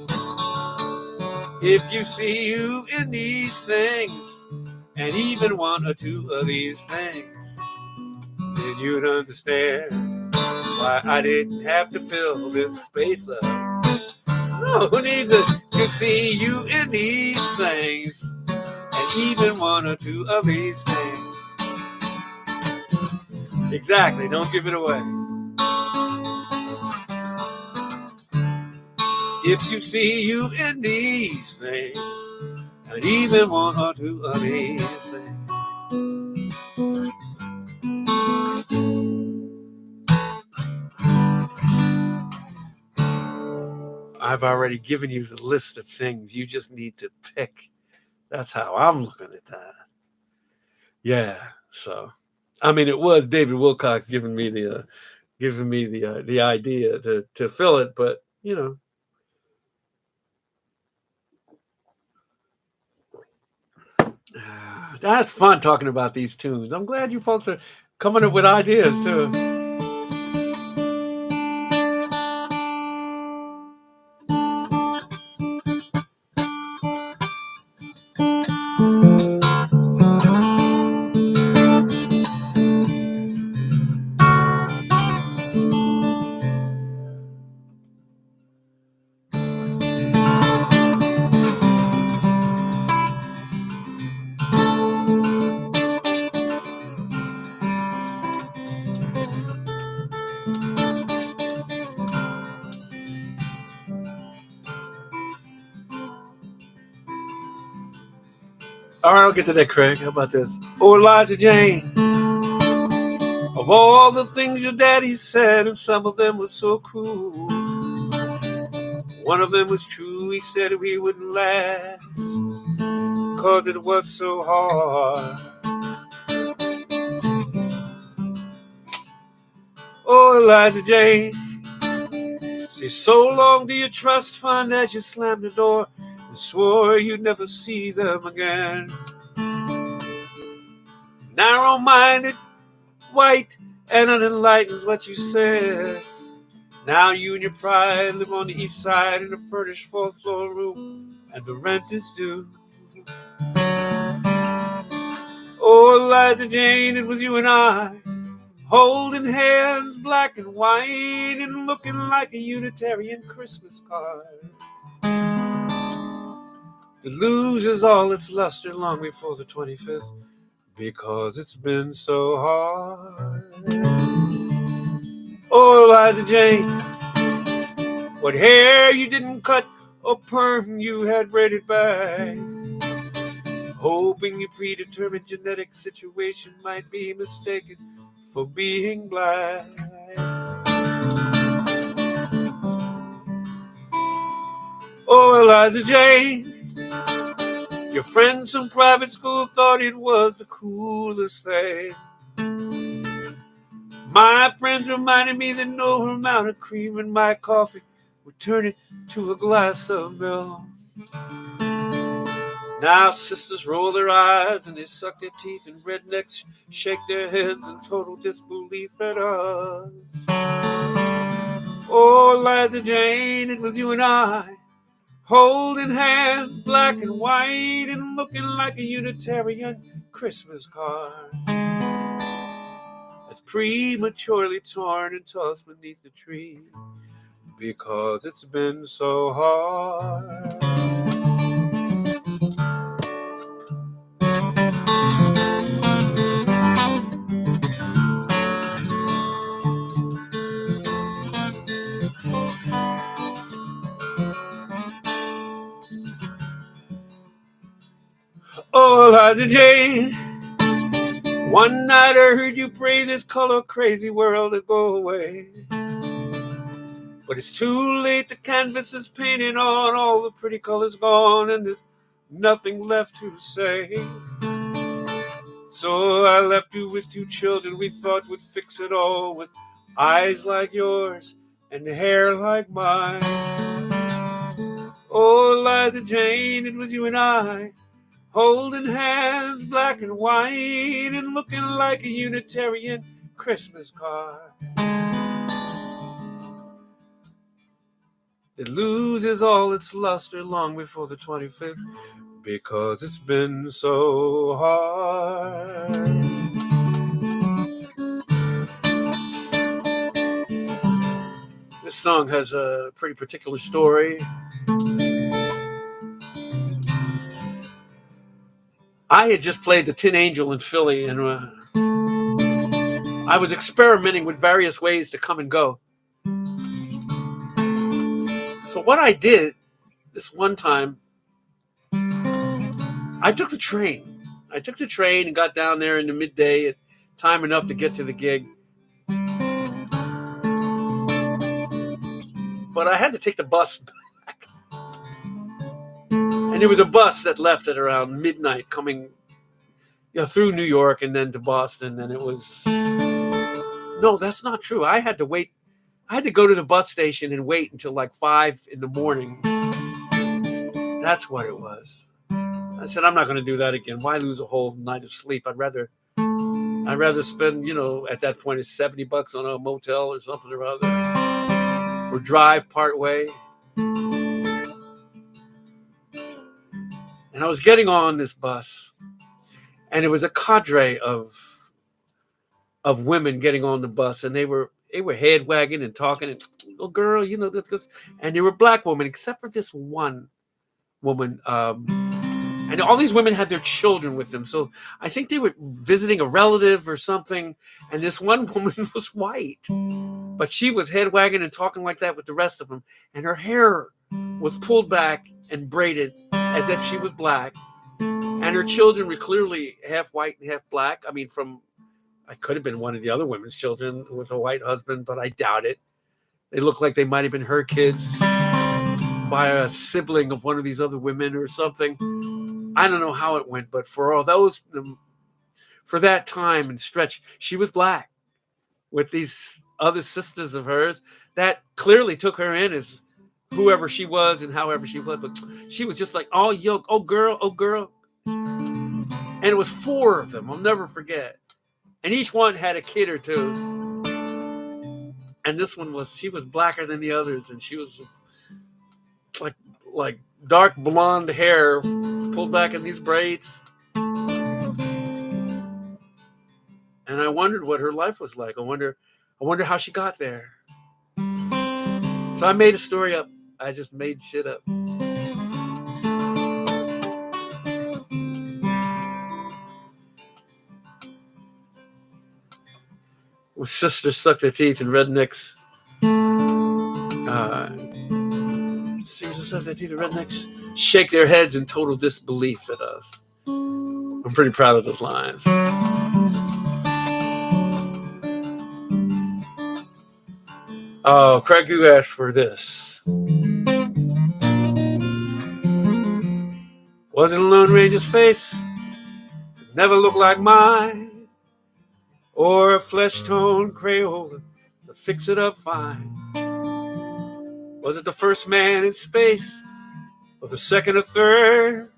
Speaker 1: If you see you in these things, and even one or two of these things, then you'd understand why I didn't have to fill this space up Oh, who needs to see you in these things? And even one or two of these things. Exactly, don't give it away. If you see you in these things, and even one or two of these things. I've already given you the list of things. You just need to pick. That's how I'm looking at that. Yeah. So, I mean, it was David Wilcox giving me the idea to fill it, but you know. That's fun talking about these tunes. I'm glad you folks are coming up with ideas too. All right, I'll get to that, Craig. How about this? Oh, Elijah Jane. Of all the things your daddy said, and some of them were so cruel. One of them was true. He said we wouldn't last, 'cause it was so hard. Oh, Elijah Jane. See, so long do you trust fund as you slammed the door and swore you'd never see them again. Narrow-minded, white, and unenlightened is what you said. Now you and your pride live on the east side in a furnished fourth-floor room, and the rent is due. Oh, Elijah Jane, it was you and I, holding hands, black and white, and looking like a Unitarian Christmas card. It loses all its luster long before the 25th, because it's been so hard. Oh, Elijah Jane, what hair you didn't cut or perm you had braided back, hoping your predetermined genetic situation might be mistaken for being black. Oh, Elijah Jane, your friends from private school thought it was the coolest thing. My friends reminded me that no amount of cream in my coffee would turn it to a glass of milk. Now sisters roll their eyes and they suck their teeth, and rednecks shake their heads in total disbelief at us. Oh, Elijah Jane, it was you and I, holding hands, black and white, and looking like a Unitarian Christmas card that's prematurely torn and tossed beneath the tree, because it's been so hard. Oh, Elijah Jane, one night I heard you pray this color crazy world to go away. But it's too late, the canvas is painted on, all the pretty colors gone, and there's nothing left to say. So I left you with two children we thought would fix it all, with eyes like yours and hair like mine. Oh, Elijah Jane, it was you and I, holding hands, black and white, and looking like a Unitarian Christmas card that loses all its luster long before the 25th, because it's been so hard. The This song has a pretty particular story. I had just played the Tin Angel in Philly, and I was experimenting with various ways to come and go. So what I did this one time, I took the train. I took the train and got down there in the midday at time enough to get to the gig. But I had to take the bus back. And there was a bus that left at around midnight coming through New York and then to Boston. And it was... No, that's not true. I had to wait. I had to go to the bus station and wait until like 5 in the morning. That's what it was. I said, I'm not going to do that again. Why lose a whole night of sleep? I'd rather spend, at that point, it's $70 on a motel or something or other, or drive part way. And I was getting on this bus, and it was a cadre of women getting on the bus, and they were head wagging and talking, and oh girl, and they were black women, except for this one woman. And all these women had their children with them. So I think they were visiting a relative or something. And this one woman was white. But she was head wagging and talking like that with the rest of them. And her hair was pulled back and braided as if she was black. And her children were clearly half white and half black. I mean, I could have been one of the other women's children with a white husband, but I doubt it. They looked like they might have been her kids by a sibling of one of these other women or something. I don't know how it went, but for that time and stretch, she was black with these other sisters of hers that clearly took her in as whoever she was and however she was. But she was just like, oh, girl. And it was 4 of them. I'll never forget. And each one had a kid or two. And this one she was blacker than the others. And she was like dark blonde hair pulled back in these braids. And I wondered what her life was like. I wonder how she got there. So I made a story up. I just made shit up. With sisters suck their teeth and rednecks. Sisters suck their teeth and rednecks shake their heads in total disbelief at us. I'm pretty proud of those lines. Oh, Craig, you asked for this. Was it a Lone Ranger's face? It never looked like mine. Or a flesh-toned Crayola to fix it up fine. Was it the first man in space? Or the second or third?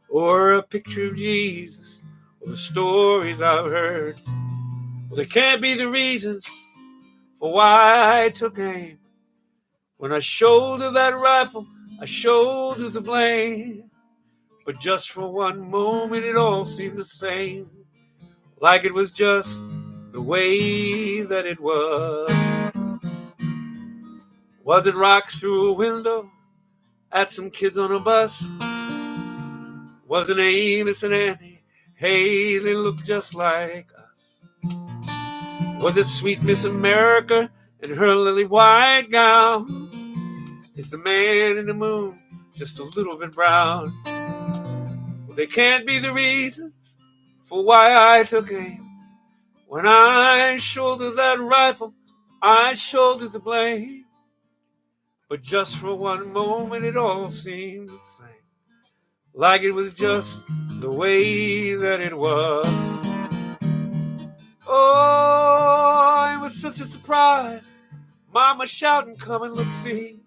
Speaker 1: Or a picture of Jesus? Or the stories I've heard? Well, they can't be the reasons for why I took aim. When I shouldered that rifle, I shouldered the blame. But just for one moment, it all seemed the same. Like it was just the way that it was. Was it rocks through a window at some kids on a bus? Was it Amos and Andy? Hey, they look just like us. Was it sweet Miss America in her lily white gown? Is the man in the moon just a little bit brown? Well, they can't be the reasons for why I took aim. When I shouldered that rifle, I shouldered the blame. But just for one moment, it all seemed the same. Like it was just the way that it was. Oh, it was such a surprise. Mama shouting, come and look, see.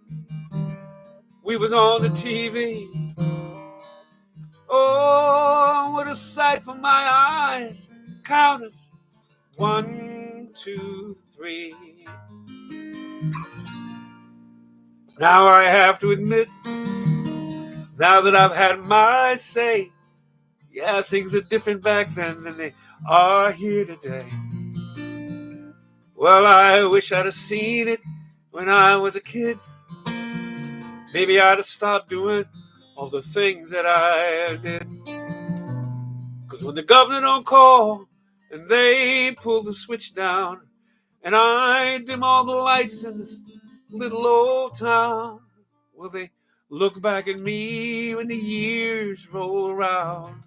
Speaker 1: We was on the TV. Oh, what a sight for my eyes. Count us. 1, 2, 3. Now I have to admit, now that I've had my say, yeah, things are different back then than they are here today. Well, I wish I'd have seen it when I was a kid. Maybe I'd have stopped doing all the things that I did. 'Cause when the governor don't call and they pull the switch down and I dim all the lights in this little old town, will they look back at me when the years roll around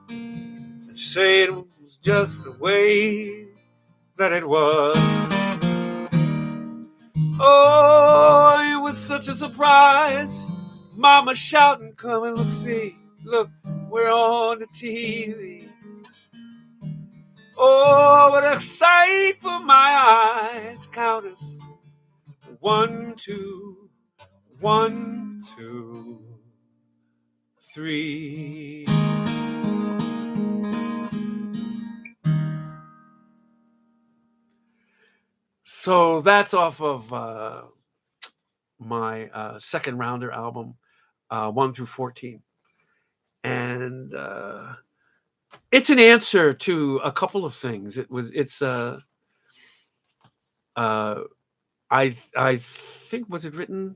Speaker 1: and say it was just the way that it was? Oh, it was such a surprise. Mama shouting, come and look, see, look, we're on the TV. Oh, what a sight for my eyes. Count us. 1, 2, 1, 2, 3. So that's off of my second rounder album, 1 through 14. And it's an answer to a couple of things. I think, was it written?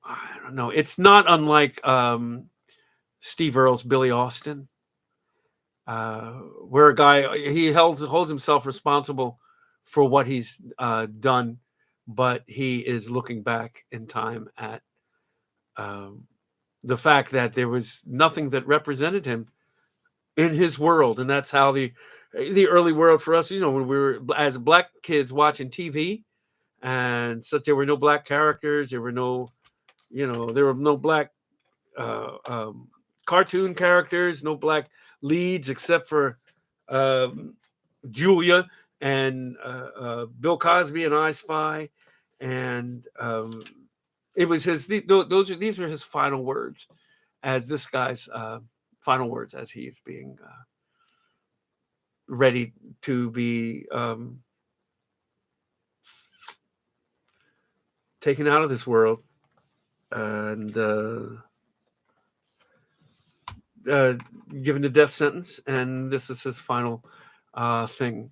Speaker 1: I don't know. It's not unlike Steve Earle's Billy Austin, where a guy, he holds himself responsible for what he's done, but he is looking back in time at the fact that there was nothing that represented him in his world. And that's how the early world for us, when we were as black kids watching TV, and such, there were no black characters, there were no black cartoon characters, no black leads except for Julia and Bill Cosby and I Spy, and it was these were his final words, as this guy's final words as he's being ready to be taken out of this world and given a death sentence. And this is his final thing.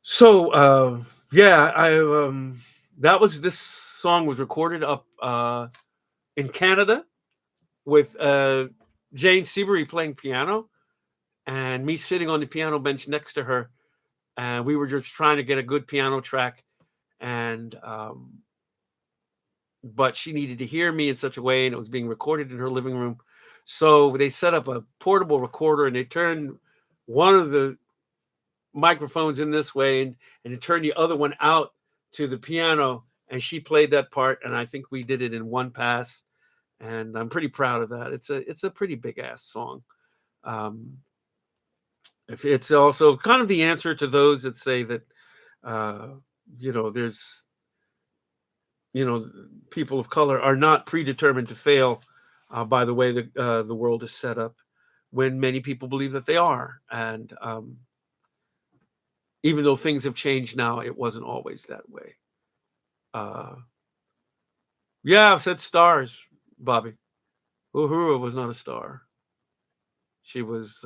Speaker 1: So this song was recorded up in Canada with Jane Seabury playing piano and me sitting on the piano bench next to her, and we were just trying to get a good piano track, and but she needed to hear me in such a way, and it was being recorded in her living room. So they set up a portable recorder, and they turned one of the microphones in this way, and it turned the other one out to the piano, and she played that part, and I think we did it in one pass, and I'm pretty proud of that. It's a pretty big ass song. It's also kind of the answer to those that say that there's people of color are not predetermined to fail by the way the world is set up, when many people believe that they are. And even though things have changed now, it wasn't always that way. I've said stars, Bobby. Uhura was not a star. She was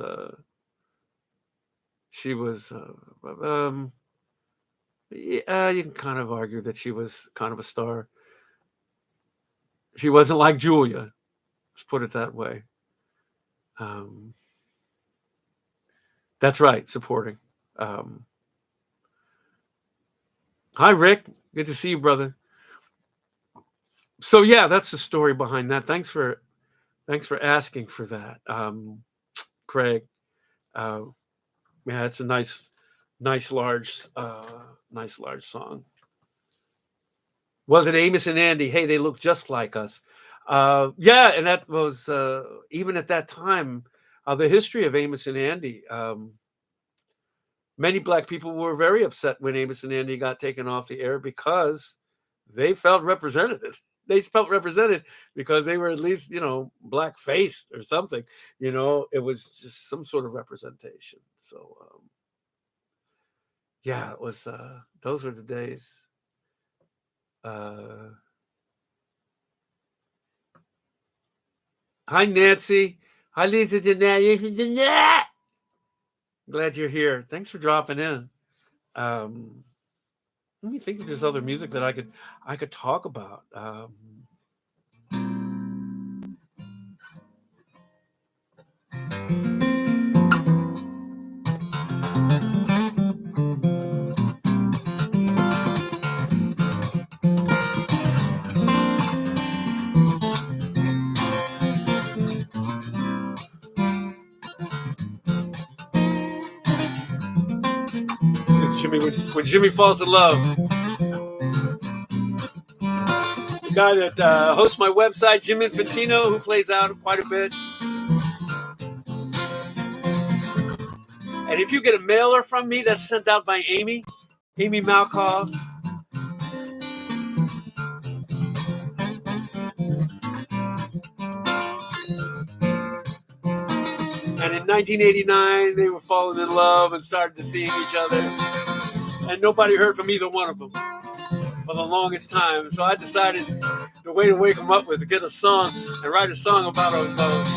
Speaker 1: you can kind of argue that she was kind of a star. She wasn't like Julia, let's put it that way. That's right, supporting. Hi, Rick. Good to see you, brother. So that's the story behind that. Thanks for asking for that, Craig. It's a nice large song. Was it Amos and Andy? Hey, they look just like us. And that was even at that time, the history of Amos and Andy. Many black people were very upset when Amos and Andy got taken off the air because they felt represented. They felt represented because they were at least, black faced or something. It was just some sort of representation. So, it was. Those were the days. Hi, Nancy. Hi, Lisa. Glad you're here. Thanks for dropping in. Let me think if there's other music that I could talk about. Jimmy, when Jimmy Falls in Love. The guy that hosts my website, Jim Infantino, who plays out quite a bit. And if you get a mailer from me that's sent out by Amy Malkoff, and in 1989, they were falling in love and started to seeing each other. And nobody heard from either one of them for the longest time. So I decided the way to wake them up was to get a song and write a song about them both.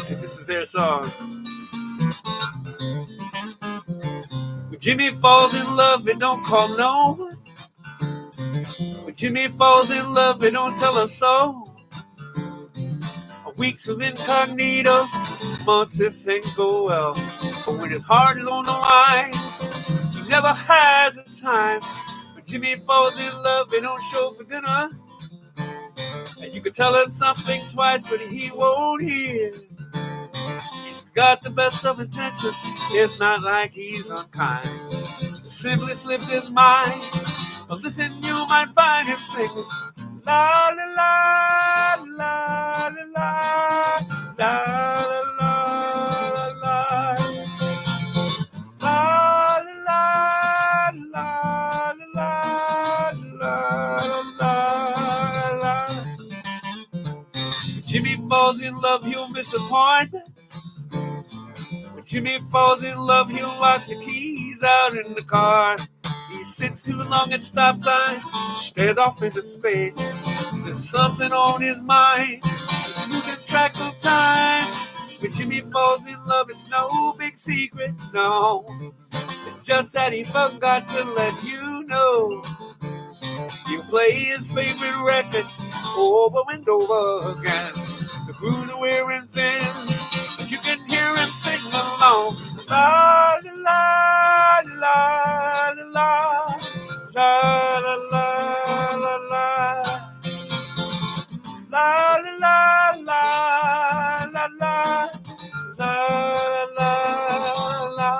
Speaker 1: And this is their song. When Jimmy falls in love, it don't call no one. When Jimmy falls in love, it don't tell us so. Weeks of incognito, months if things go well. But when his heart is on the line, he never has the time. When Jimmy falls in love, they don't show for dinner. And you can tell him something twice, but he won't hear. He's got the best of intentions, it's not like he's unkind. He simply slipped his mind. But listen, you might find him singing la la la la la la la la la la la. When Jimmy falls in love, he'll miss appointments. When Jimmy falls in love, he'll lock the keys out in the car. He sits too long at stop signs, stares off into space. There's something on his mind, he's losing track of time. When Jimmy falls in love, it's no big secret, no. It's just that he forgot to let you know. You play his favorite record over and over again. The grooves are wearing thin, you can hear him sing along. La la la la la la la la la la la la la la la.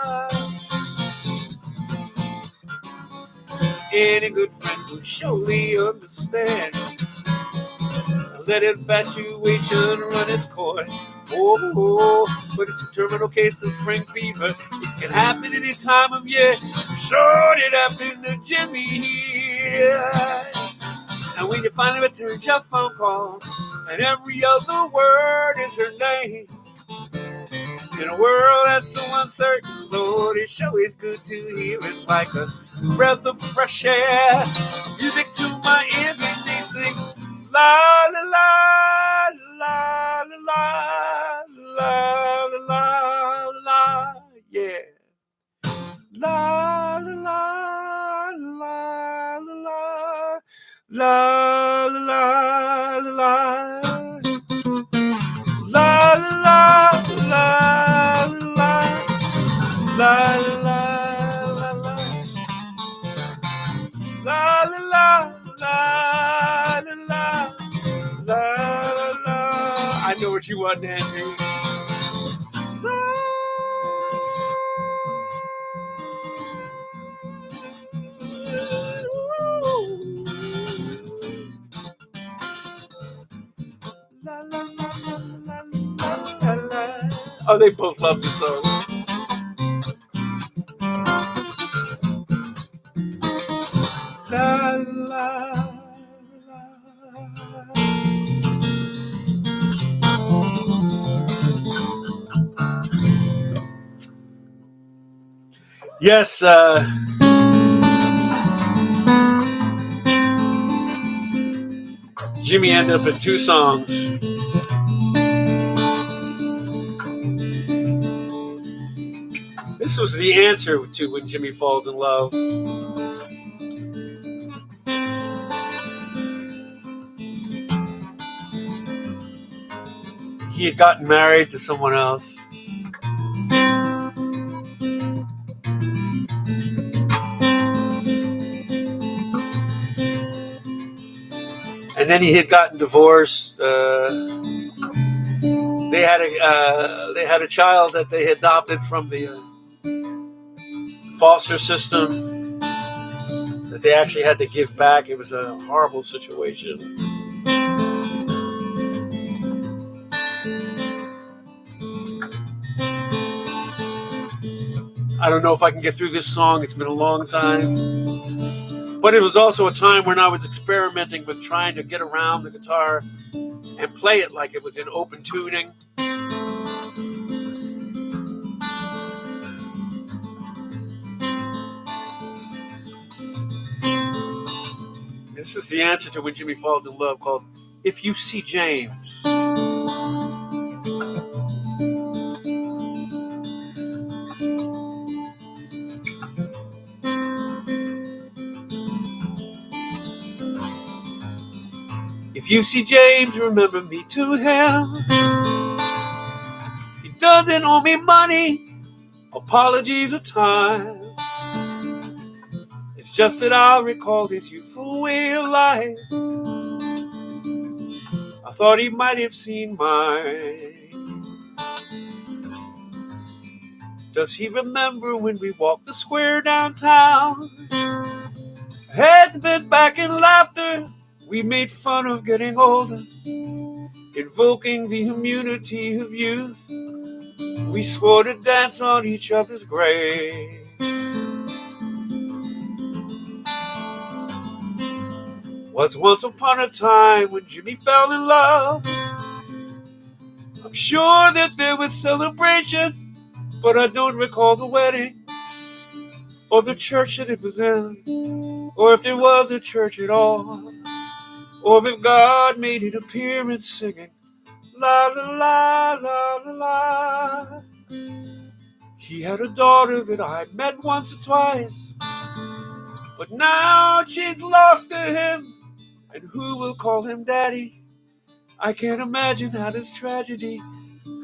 Speaker 1: Any good friend would surely understand. Let infatuation run its course. Oh, but it's a terminal case of spring fever. It can happen any time of year. Sure, it happened to Jimmy here. And when you finally return your phone call, and every other word is her name. In a world that's so uncertain, Lord, it sure is good to hear. It's like a breath of fresh air. Music to my ears when they sing. La la la la la la la la la, yeah. La la la la la la la la la la la la la la la la. I know what you want, Nancy. Oh, they both love the song. La la. Yes, Jimmy ended up in 2 songs. This was the answer to When Jimmy Falls in Love. He had gotten married to someone else. And then he had gotten divorced. They had a child that they adopted from the foster system that they actually had to give back. It was a horrible situation. I don't know if I can get through this song. It's been a long time. But it was also a time when I was experimenting with trying to get around the guitar and play it like it was in open tuning. This is the answer to When Jimmy Falls in Love, called If You See James. If you see James, remember me to him. He doesn't owe me money, apologies or time. It's just that I'll recall his youthful way of life. I thought he might have seen mine. Does he remember when we walked the square downtown? Heads bent back in laughter, we made fun of getting older, invoking the immunity of youth. We swore to dance on each other's grave. Was once upon a time when Jimmy fell in love. I'm sure that there was celebration, but I don't recall the wedding, or the church that it was in, or if there was a church at all, or if God made an appearance singing la la la la la la. He had a daughter that I met once or twice, but now she's lost to him, and who will call him daddy? I can't imagine how this tragedy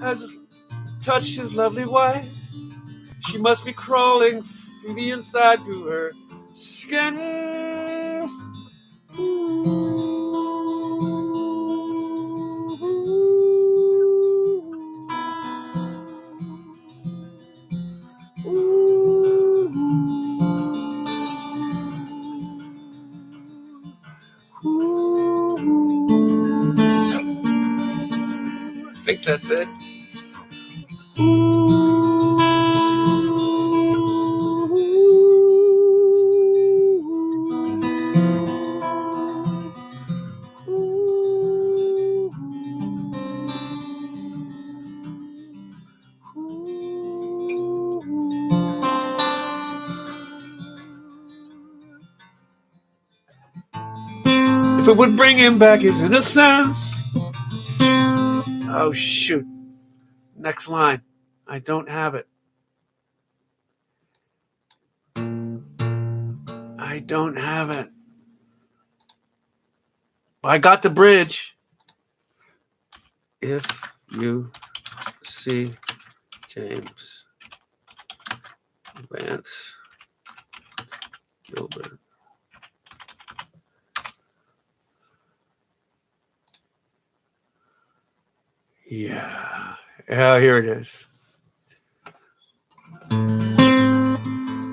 Speaker 1: has touched his lovely wife. She must be crawling through the inside through her skin. I think that's it. If it would bring him back his innocence. Oh, shoot. Next line. I don't have it. I don't have it. I got the bridge. If you see James Vance Gilbert. Yeah, here it is.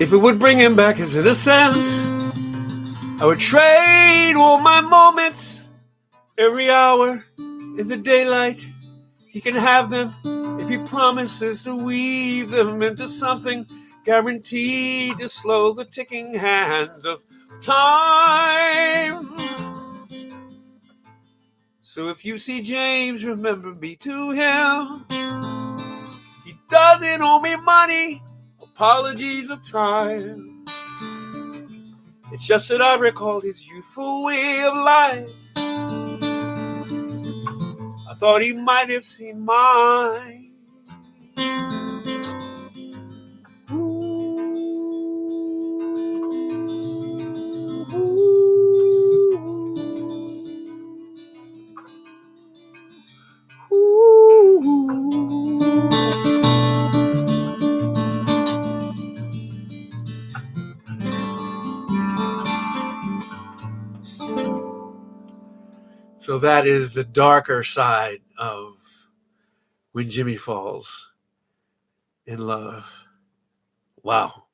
Speaker 1: If it would bring him back his innocence, I would trade all my moments, every hour in the daylight. He can have them if he promises to weave them into something guaranteed to slow the ticking hands of time. So if you see James, remember me to him. He doesn't owe me money, apologies of time. It's just that I recall his youthful way of life. I thought he might have seen mine. Ooh. So that is the darker side of When Jimmy Falls in Love. Wow.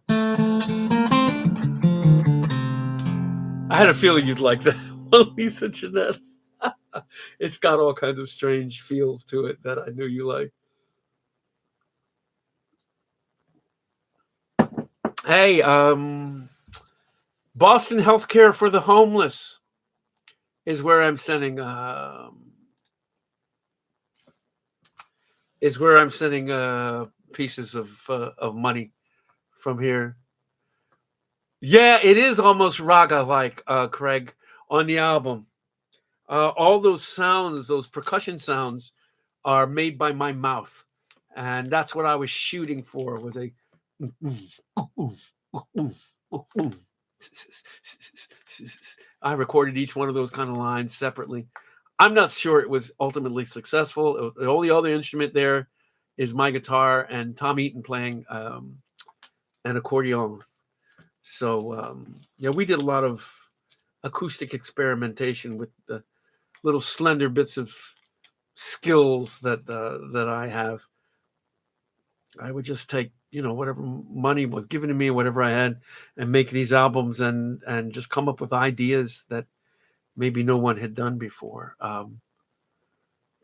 Speaker 1: I had a feeling you'd like that one, Lisa Jeanette. It's got all kinds of strange feels to it that I knew you liked. Hey, Boston Healthcare for the Homeless is where I'm sending pieces of money from here. Yeah, it is almost raga like, Craig, on the album. All those sounds, those percussion sounds, are made by my mouth, and that's what I was shooting for. Was a I recorded each one of those kind of lines separately. I'm not sure it was ultimately successful. The only other instrument there is my guitar and Tom Eaton playing an accordion. So yeah, we did a lot of acoustic experimentation with the little slender bits of skills that I have. I would just take, whatever money was given to me, whatever I had, and make these albums and just come up with ideas that maybe no one had done before.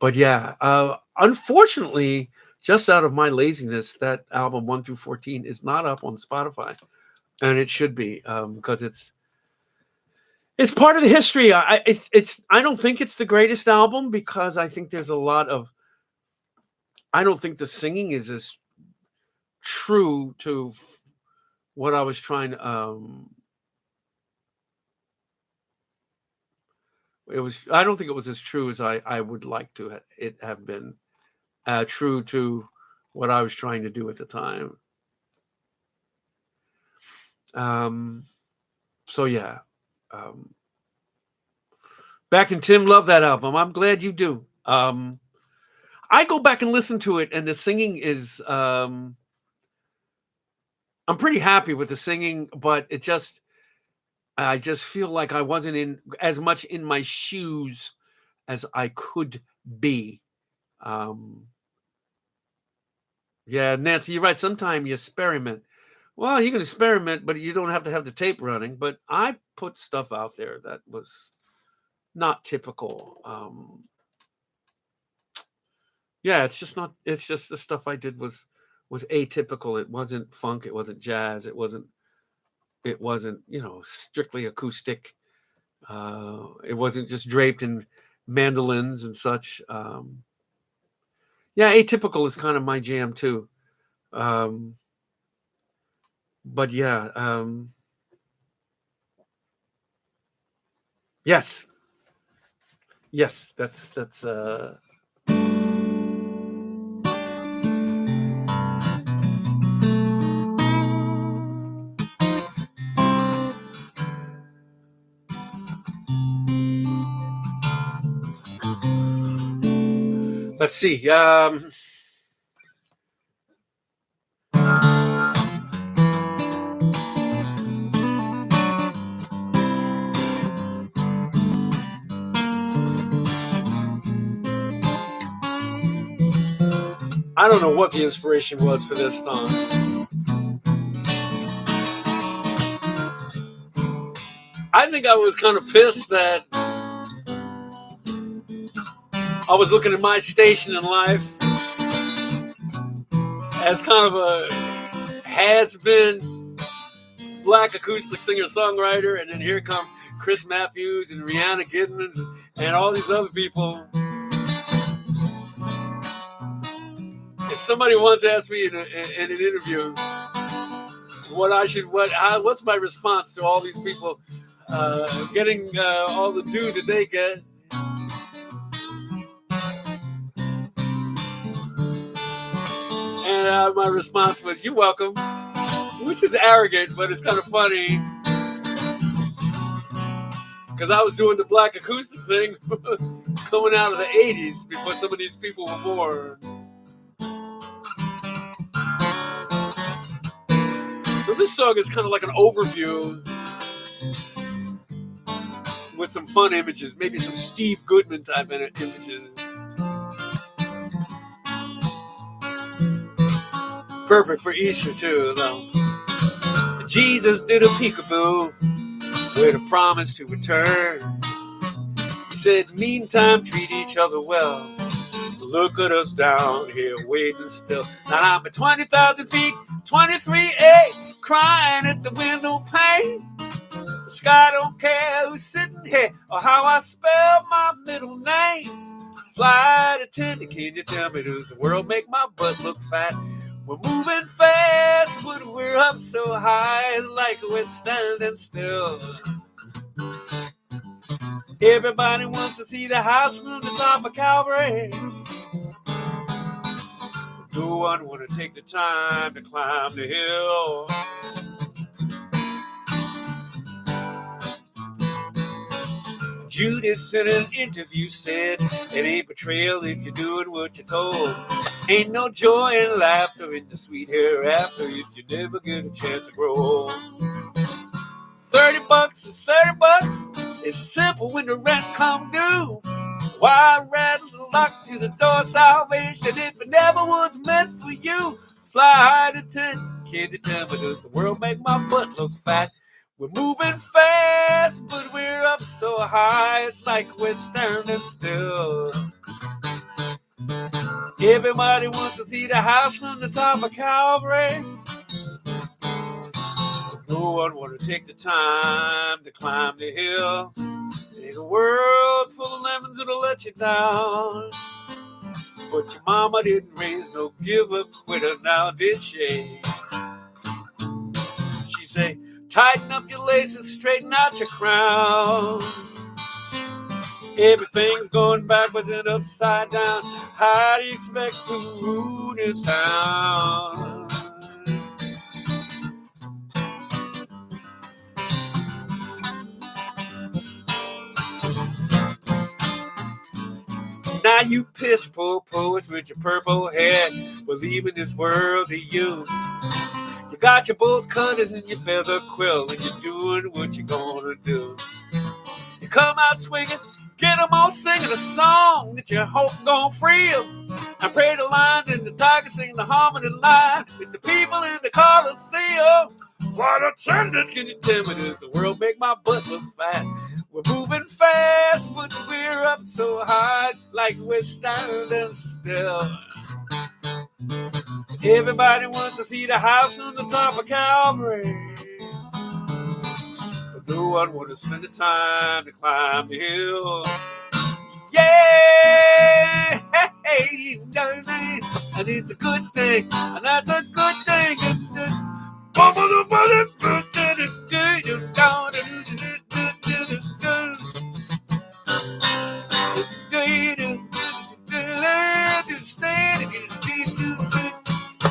Speaker 1: But yeah, unfortunately, just out of my laziness, that album 1 through 14 is not up on Spotify, and it should be, because it's part of the history. I don't think it's the greatest album, because I think there's a lot of. I don't think the singing is as true to what I was trying to. I don't think it was as true as I would like to it have been, true to what I was trying to do at the time. So yeah. Back in Tim, love that album. I'm glad you do. I go back and listen to it, and the singing is. I'm pretty happy with the singing, but I just feel like I wasn't in as much in my shoes as I could be. Yeah, Nancy, you're right. Sometimes you experiment. Well, you can experiment, but you don't have to have the tape running. But I put stuff out there that was not typical. Yeah, it's just the stuff I did was atypical. It wasn't funk. It wasn't jazz. It wasn't strictly acoustic. It wasn't just draped in mandolins and such. Yeah, atypical is kind of my jam too. But yeah, yes, that's. Let's see. I don't know what the inspiration was for this song. I think I was kind of pissed that I was looking at my station in life as kind of a has-been black acoustic singer-songwriter, and then here come Chris Matthews and Rihanna Giddens and all these other people. And somebody once asked me in an interview what's my response to all these people getting all the due that they get. And my response was, "You're welcome," which is arrogant, but it's kind of funny because I was doing the black acoustic thing coming out of the 80s before some of these people were born. So this song is kind of like an overview with some fun images, maybe some Steve Goodman type images. Perfect for Easter too, though. Jesus did a peekaboo with a promise to return. He said, meantime, treat each other well. Look at us down here waiting still. Now I'm at 20,000 feet, 23A, crying at the window pane. The sky don't care who's sitting here or how I spell my middle name. Flight attendant, can you tell me, does the world make my butt look fat? We're moving fast, but we're up so high, it's like we're standing still. Everybody wants to see the house from the top of Calvary. No one want to take the time to climb the hill. Judas in an interview said, it ain't betrayal if you're doing what you're told. Ain't no joy in laughter in the sweet hereafter if you never get a chance to grow. $30 is $30. It's simple when the rent come due. Why rattle the lock to the door salvation if it never was meant for you? Fly to 10, candy tell me, does the world make my butt look fat? We're moving fast, but we're up so high, it's like we're standing still. Everybody wants to see the house from the top of Calvary. No one want to take the time to climb the hill. There's a world full of lemons that'll let you down. But your mama didn't raise no give-up quitter now, did she? She say, tighten up your laces, straighten out your crown. Everything's going backwards and upside down. How do you expect food to sound? Now you piss poor poets with your purple hair, we're leaving this world to you. You got your bolt cutters and your feather quill, and you're doing what you're gonna do. You come out swinging, get them all singing a song that you hope gon' free them. I pray the lions and the tigers sing the harmony line with the people in the Coliseum. What attendant, can you tell me, does the world make my butt look fat? We're moving fast, but we're up so high, like we're standing still. Everybody wants to see the house from the top of Calvary, but no one wants to spend the time to climb the hill. Yeah, hey, and it's a good thing, and that's a good thing.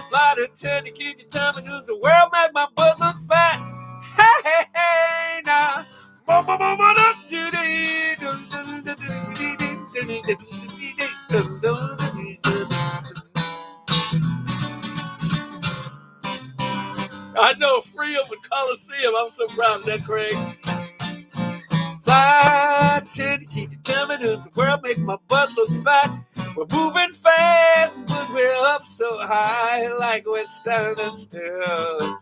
Speaker 1: Fly to 10, can you tell me, does the world make my butt look fat? Hey, now. I know, free of the Coliseum. I'm so proud of that, Craig. Fly to keep determined, does the world make my butt look fat? We're moving fast, but we're up so high, like we're standing still.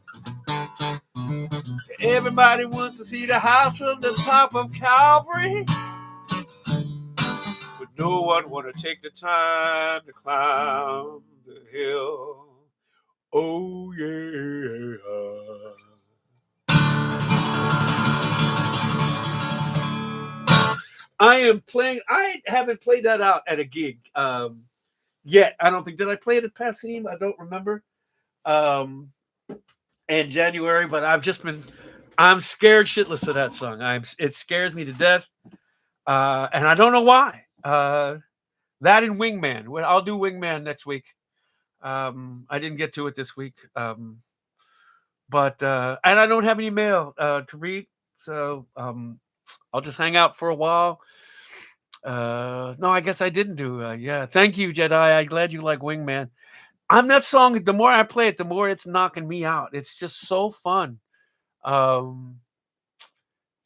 Speaker 1: Everybody wants to see the house from the top of Calvary, but no one want to take the time to climb the hill. Oh, yeah. I haven't played that out at a gig yet. I don't think, did I play it at Passim? I don't remember. In January, but I'm scared shitless of that song. It scares me to death. And I don't know why. That and Wingman. I'll do Wingman next week. I didn't get to it this week. But and I don't have any mail to read, so I'll just hang out for a while. No, I guess I didn't do. Yeah, thank you, Jedi. I'm glad you like Wingman. That song, the more I play it, the more it's knocking me out. It's just so fun.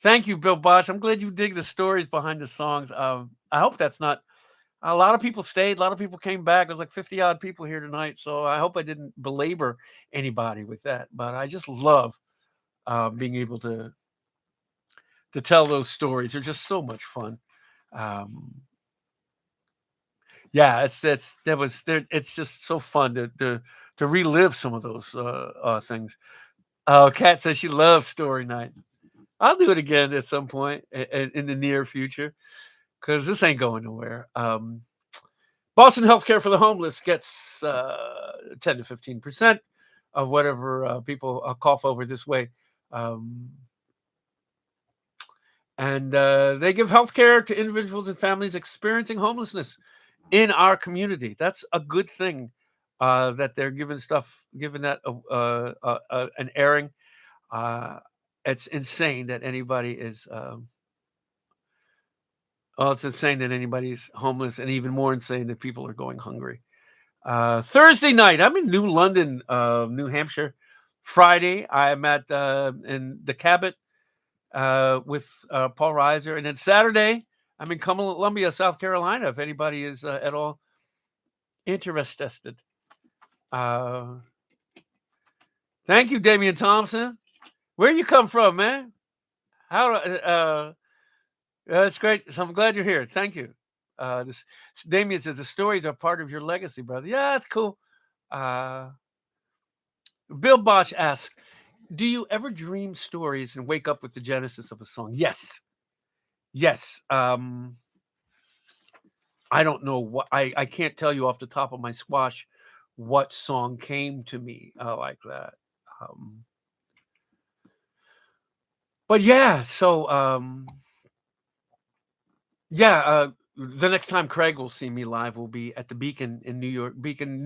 Speaker 1: Thank you, Bill Bosch. I'm glad you dig the stories behind the songs. I hope that's not. A lot of people stayed. A lot of people came back. There's like 50 odd people here tonight. So I hope I didn't belabor anybody with that. But I just love being able to tell those stories. They're just so much fun. Um, yeah, it's just so fun to relive some of those things. Oh, Kat says she loves story nights. I'll do it again at some point in the near future because this ain't going nowhere. Boston Healthcare for the Homeless gets 10 to 15% of whatever people cough over this way. And they give health care to individuals and families experiencing homelessness in our community. That's a good thing that they're giving that an airing. It's insane that anybody is. It's insane that anybody's homeless, and even more insane that people are going hungry. Thursday night, I'm in New London, New Hampshire. Friday, I'm at in the Cabot with Paul Reiser, and then Saturday, I'm in Columbia, South Carolina. If anybody is at all interested, thank you, Damian Thompson. Where you come from, man? How? That's great. So I'm glad you're here. Thank you. This Damien says the stories are part of your legacy, brother. Yeah, that's cool. Bill Bosch asks, do you ever dream stories and wake up with the genesis of a song? Yes. Yes. I don't know what I can't tell you off the top of my squash what song came to me like that. But yeah, so yeah, the next time Craig will see me live will be at the Beacon in New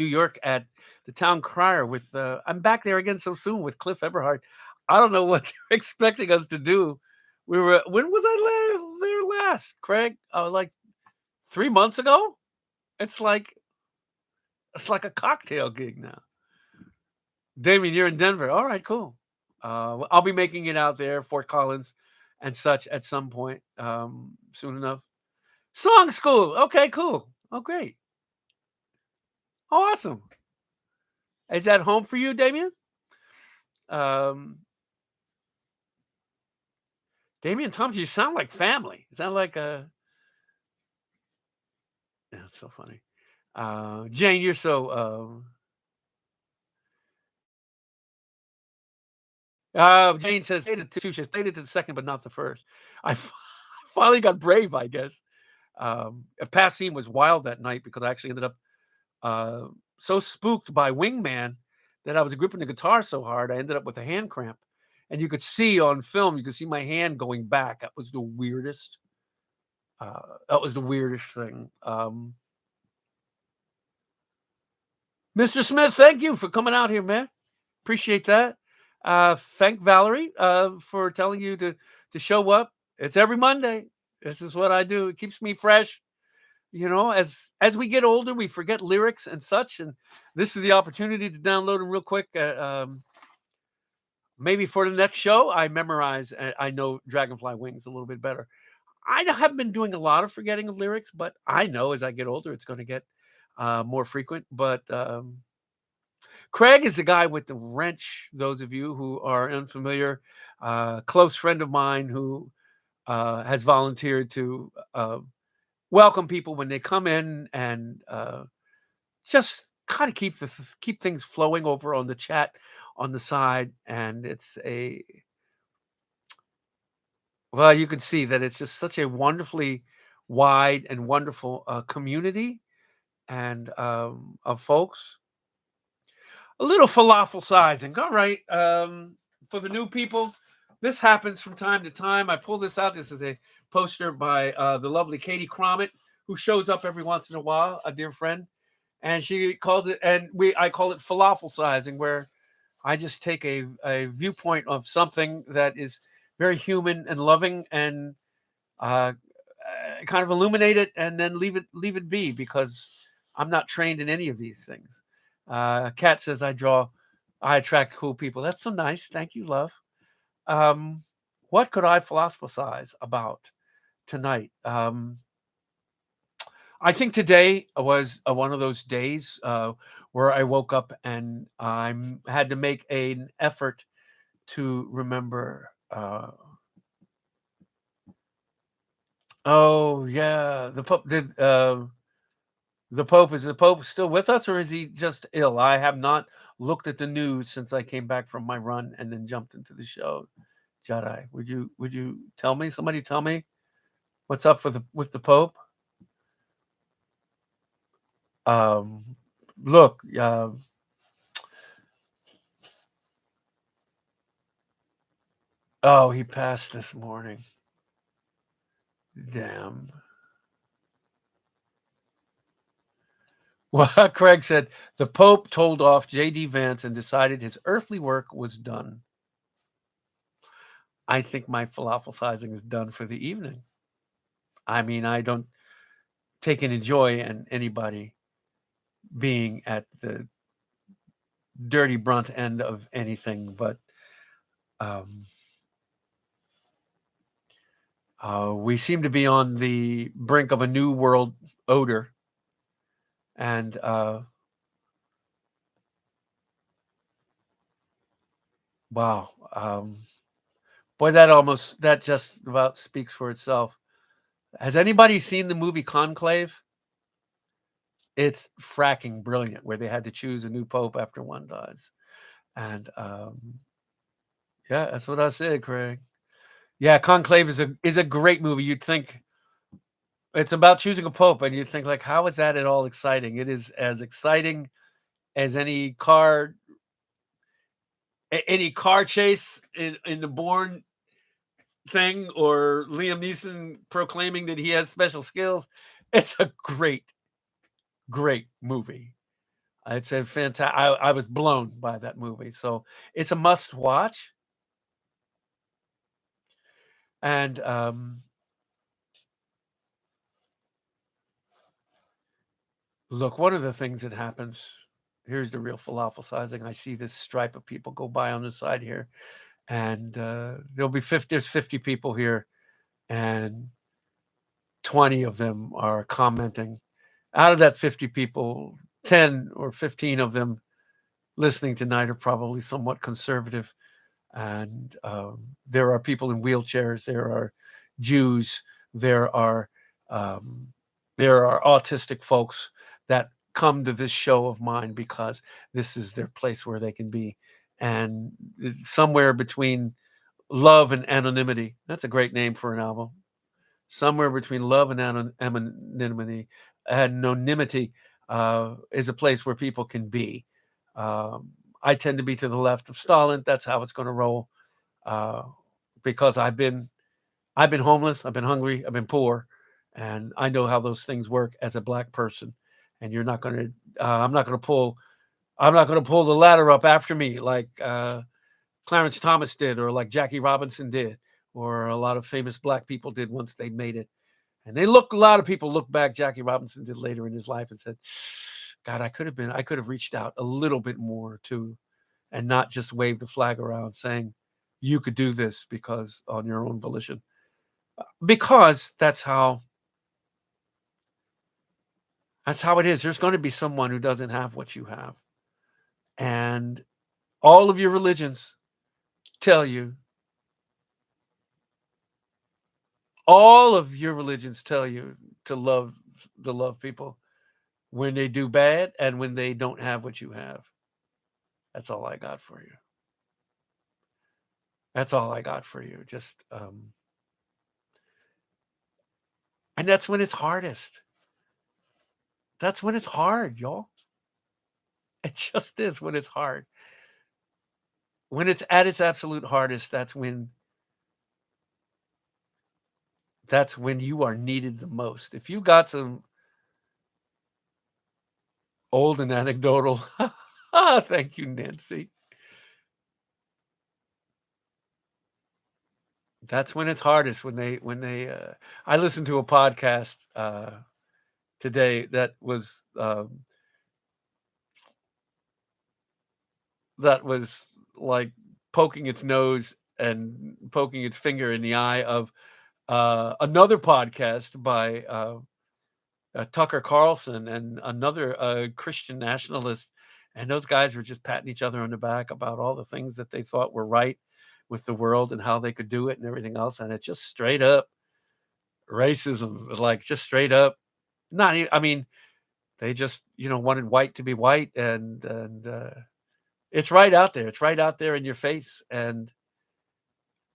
Speaker 1: York at the Town Crier with I'm back there again so soon with Cliff Eberhard. I don't know what they're expecting us to do. When was I there last, Craig? Like 3 months ago? It's like a cocktail gig now. Damien, you're in Denver. All right, cool. I'll be making it out there, Fort Collins and such at some point soon enough. Song school. Okay, cool. Oh, great. Awesome. Is that home for you, Damien? Damien Thompson, you sound like family. You sound like a. Yeah, it's so funny. Jane, you're so. Jane says, played it to the second, but not the first. I finally got brave, I guess. Past scene was wild that night because I actually ended up so spooked by Wingman that I was gripping the guitar so hard I ended up with a hand cramp. And you could see on film, you could see my hand going back. That was the weirdest. Thing. Mr. Smith, thank you for coming out here, man. Appreciate that. Thank Valerie for telling you to show up. It's every Monday. This is what I do. It keeps me fresh. You know, as we get older, we forget lyrics and such, and this is the opportunity to download them real quick. Maybe for the next show, I memorize. I know Dragonfly Wings a little bit better. I haven't been doing a lot of forgetting of lyrics, but I know as I get older, it's going to get more frequent. But Craig is the guy with the wrench. Those of you who are unfamiliar, close friend of mine who has volunteered to welcome people when they come in and just kind of keep things flowing over on the chat on the side. And it's you can see that it's just such a wonderfully wide and wonderful community and of folks. A little falafel sizing. All right. For the new people, this happens from time to time. I pull this out. This is a poster by the lovely Katie Cromit, who shows up every once in a while, a dear friend. And she called it, and I call it falafel sizing, where I just take a viewpoint of something that is very human and loving and kind of illuminate it and then leave it be, because I'm not trained in any of these things. Kat says I attract cool people. That's so nice. Thank you, love. what could I philosophize about tonight? I think today was one of those days where I woke up and I had to make an effort to remember. Oh yeah, the Pope did. The Pope, is the Pope still with us, or is he just ill? I have not looked at the news since I came back from my run and then jumped into the show. Jedi, would you tell me? Somebody tell me what's up with the Pope? Um, look, oh, he passed this morning. Damn. Well, Craig said the Pope told off J.D. Vance and decided his earthly work was done. I think my philosophizing is done for the evening. I mean, I don't take any joy in anybody being at the dirty brunt end of anything, but we seem to be on the brink of a new world odor, and wow, boy, that just about speaks for itself. Has anybody seen the movie Conclave? It's fracking brilliant, where they had to choose a new pope after one dies, and yeah, that's what I said, Craig. Yeah, Conclave is a great movie. You'd think it's about choosing a pope, and you'd think, like, how is that at all exciting? It is as exciting as any car chase in the Bourne thing, or Liam Neeson proclaiming that he has special skills. It's a great movie. It's a fantastic. I was blown by that movie, so it's a must watch. And look, one of the things that happens, here's the real philosophizing. I see this stripe of people go by on the side here, and there'll be 50. There's 50 people here, and 20 of them are commenting. Out of that 50 people, 10 or 15 of them listening tonight are probably somewhat conservative. And there are people in wheelchairs. There are Jews. There are um, there are autistic folks that come to this show of mine because this is their place where they can be. And somewhere between love and anonymity. That's a great name for an album. Somewhere between love and anonymity is a place where people can be. I tend to be to the left of Stalin. That's how it's going to roll, because I've been homeless, I've been hungry, I've been poor, and I know how those things work as a black person. And you're not going to. I'm not going to pull the ladder up after me like Clarence Thomas did, or like Jackie Robinson did, or a lot of famous black people did once they made it. And a lot of people look back, Jackie Robinson did later in his life, and said, God, I could have reached out a little bit more too, and not just waved the flag around saying, you could do this because on your own volition. Because that's how it is. There's going to be someone who doesn't have what you have. And all of your religions tell you, to love people when they do bad and when they don't have what you have. That's all I got for you. That's all I got for you. Just and that's when it's hardest. That's when it's hard, y'all. It just is when it's hard. When it's at its absolute hardest, that's when you are needed the most. If you got some old and anecdotal, thank you, Nancy. That's when it's hardest, when they I listened to a podcast today that was like poking its nose and poking its finger in the eye of another podcast by Tucker Carlson and another Christian nationalist. And those guys were just patting each other on the back about all the things that they thought were right with the world and how they could do it and everything else. And it's just straight up racism, like just straight up. Not even, I mean, they just, wanted white to be white, and it's right out there. It's right out there in your face. And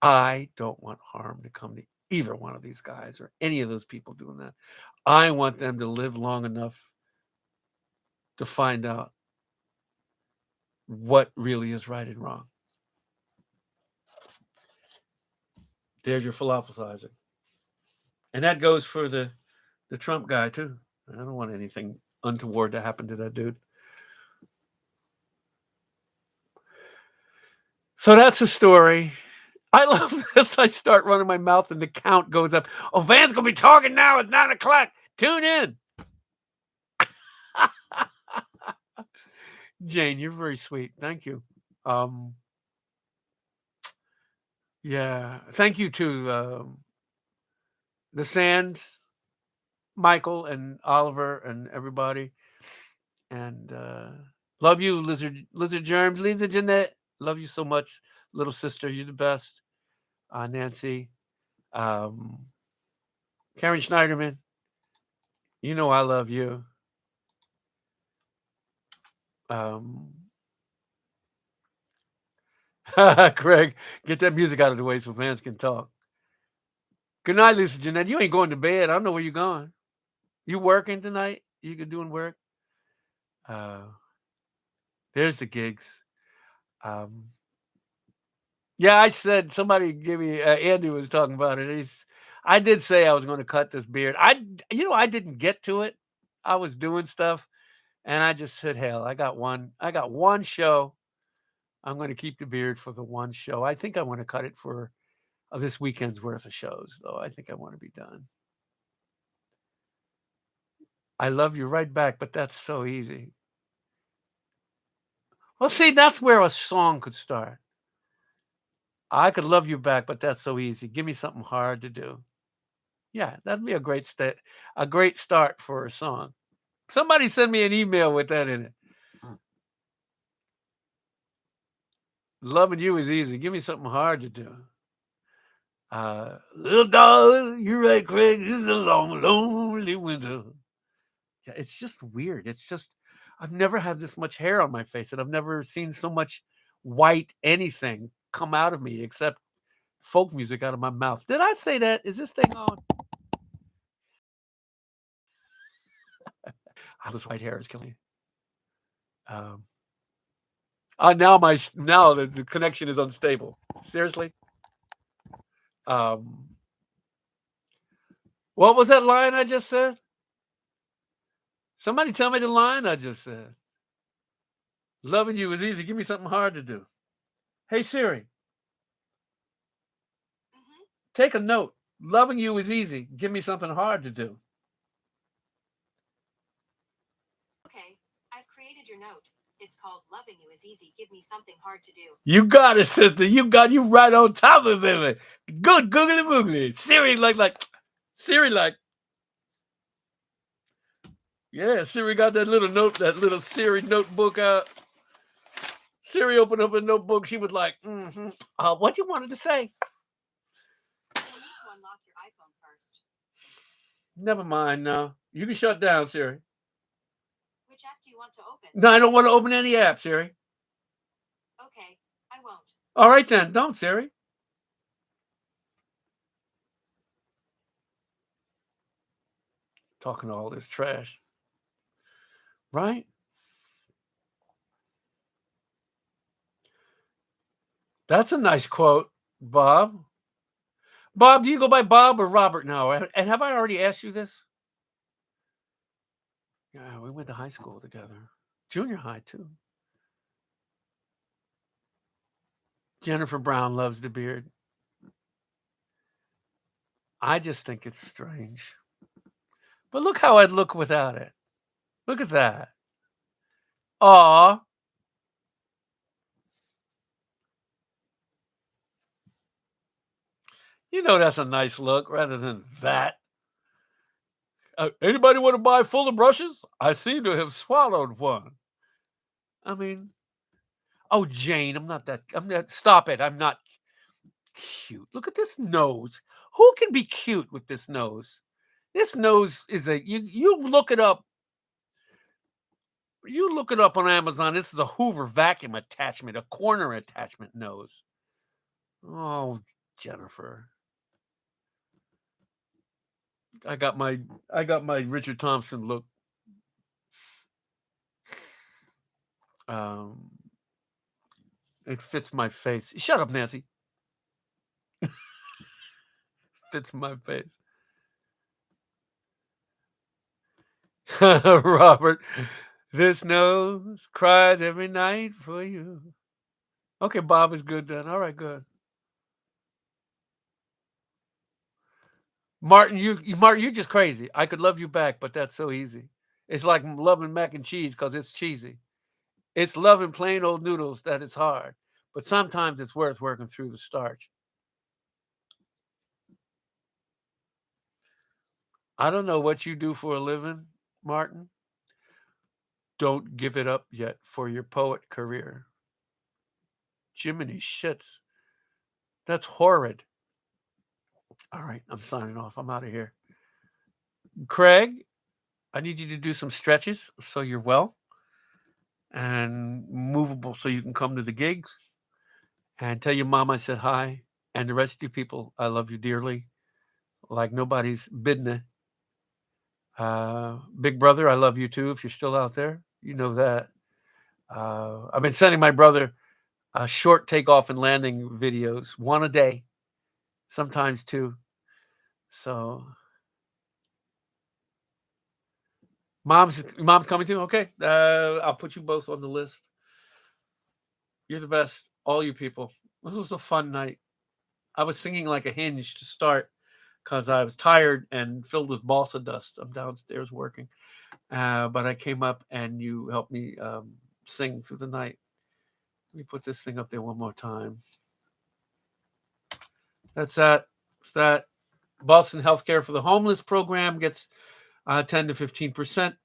Speaker 1: I don't want harm to come to either one of these guys or any of those people doing that. I want them to live long enough to find out what really is right and wrong. There's your philosophizing. And that goes for the Trump guy, too. I don't want anything untoward to happen to that dude. So that's the story. I love this. I start running my mouth and the count goes up. Oh, Van's going to be talking now at 9 o'clock. Tune in. Jane, you're very sweet. Thank you. Yeah. Thank you to the Sand, Michael and Oliver and everybody. And love you, Lizard Germs, Lisa Jeanette. Love you so much, little sister. You're the best. Nancy. Karen Schneiderman. You know I love you. Craig, get that music out of the way so Vance can talk. Good night, Lisa Jeanette. You ain't going to bed. I don't know where you're going. You working tonight? You doing work? There's the gigs. Yeah, I said, somebody give me, Andy was talking about it. I did say I was going to cut this beard. I didn't get to it. I was doing stuff and I just said, hell, I got one show. I'm going to keep the beard for the one show. I think I want to cut it for this weekend's worth of shows, though. I think I want to be done. I love you right back, but that's so easy. Well, see, that's where a song could start. I could love you back, but that's so easy. Give me something hard to do. Yeah, that'd be a great start for a song. Somebody send me an email with that in it. Loving you is easy. Give me something hard to do. Little dog, you're right, Craig. This is a long, lonely winter. Yeah, it's just weird. It's just, I've never had this much hair on my face, and I've never seen so much white anything come out of me except folk music out of my mouth. Did I say that? Is this thing on? This white hair is killing me. Now the connection is unstable. Seriously. What was that line I just said? Somebody tell me the line I just said. Loving you is easy. Give me something hard to do. Hey, Siri. Take a note. Loving you is easy. Give me something hard to do.
Speaker 2: Okay, I've created your note. It's called Loving You is Easy. Give me something hard to do.
Speaker 1: You got it, sister. You right on top of it. Good googly boogly. Siri Siri yeah, Siri got that little Siri notebook out. Siri opened up a notebook. She was like, what you wanted to say?
Speaker 2: You need to unlock your iPhone first.
Speaker 1: Never mind now. You can shut down, Siri.
Speaker 2: Which app do you want to open?
Speaker 1: No, I don't want to open any app, Siri.
Speaker 2: Okay, I won't.
Speaker 1: All right then, don't, Siri. Talking all this trash. Right? That's a nice quote, Bob. Bob, do you go by Bob or Robert now? And have I already asked you this? Yeah, we went to high school together. Junior high, too. Jennifer Brown loves the beard. I just think it's strange. But look how I'd look without it. Look at that. Aw. You know that's a nice look rather than that. Anybody want to buy full of brushes? I seem to have swallowed one. I mean, oh, Jane, I'm not. Stop it. I'm not cute. Look at this nose. Who can be cute with this nose? This nose is you look it up. You look it up on Amazon. This is a Hoover vacuum attachment, a corner attachment nose. Oh, Jennifer. I got my Richard Thompson look. Um, it fits my face. Shut up, Nancy. Fits my face. Robert, this nose cries every night for you. Okay, Bob is good then. All right, good. Martin, you're just crazy. I could love you back, but that's so easy. It's like loving mac and cheese because it's cheesy. It's loving plain old noodles that it's hard, but sometimes it's worth working through the starch. I don't know what you do for a living, Martin. Don't give it up yet for your poet career. Jiminy shits. That's horrid. All right, I'm signing off. I'm out of here. Craig, I need you to do some stretches so you're well and movable so you can come to the gigs. And tell your mom I said hi. And the rest of you people, I love you dearly. Like nobody's business. Big brother, I love you too. If you're still out there, you know that. I've been sending my brother short takeoff and landing videos, one a day, sometimes two. So, mom's coming too. Okay, I'll put you both on the list. You're the best, all you people. This was a fun night. I was singing like a hinge to start because I was tired and filled with balsa dust. I'm downstairs working, but I came up and you helped me sing through the night. Let me put this thing up there one more time. That's that. It's that. Boston Healthcare for the Homeless program gets 10 to 15%.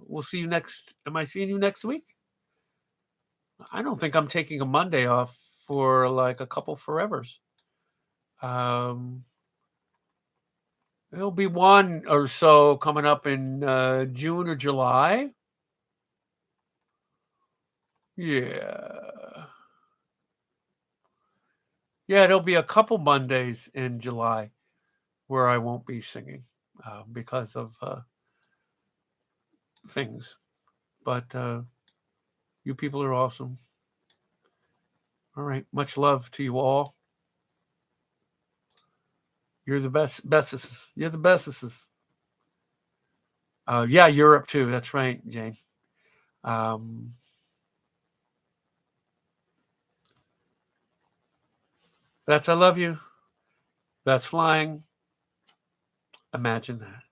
Speaker 1: We'll see you next. Am I seeing you next week? I don't think I'm taking a Monday off for like a couple forevers. There'll be one or so coming up in June or July. Yeah. Yeah, there'll be a couple Mondays in July where I won't be singing because of things. But you people are awesome. All right. Much love to you all. You're the bestest. You're the bestest. Yeah, Europe too. That's right, Jane. That's I love you. That's flying. Imagine that.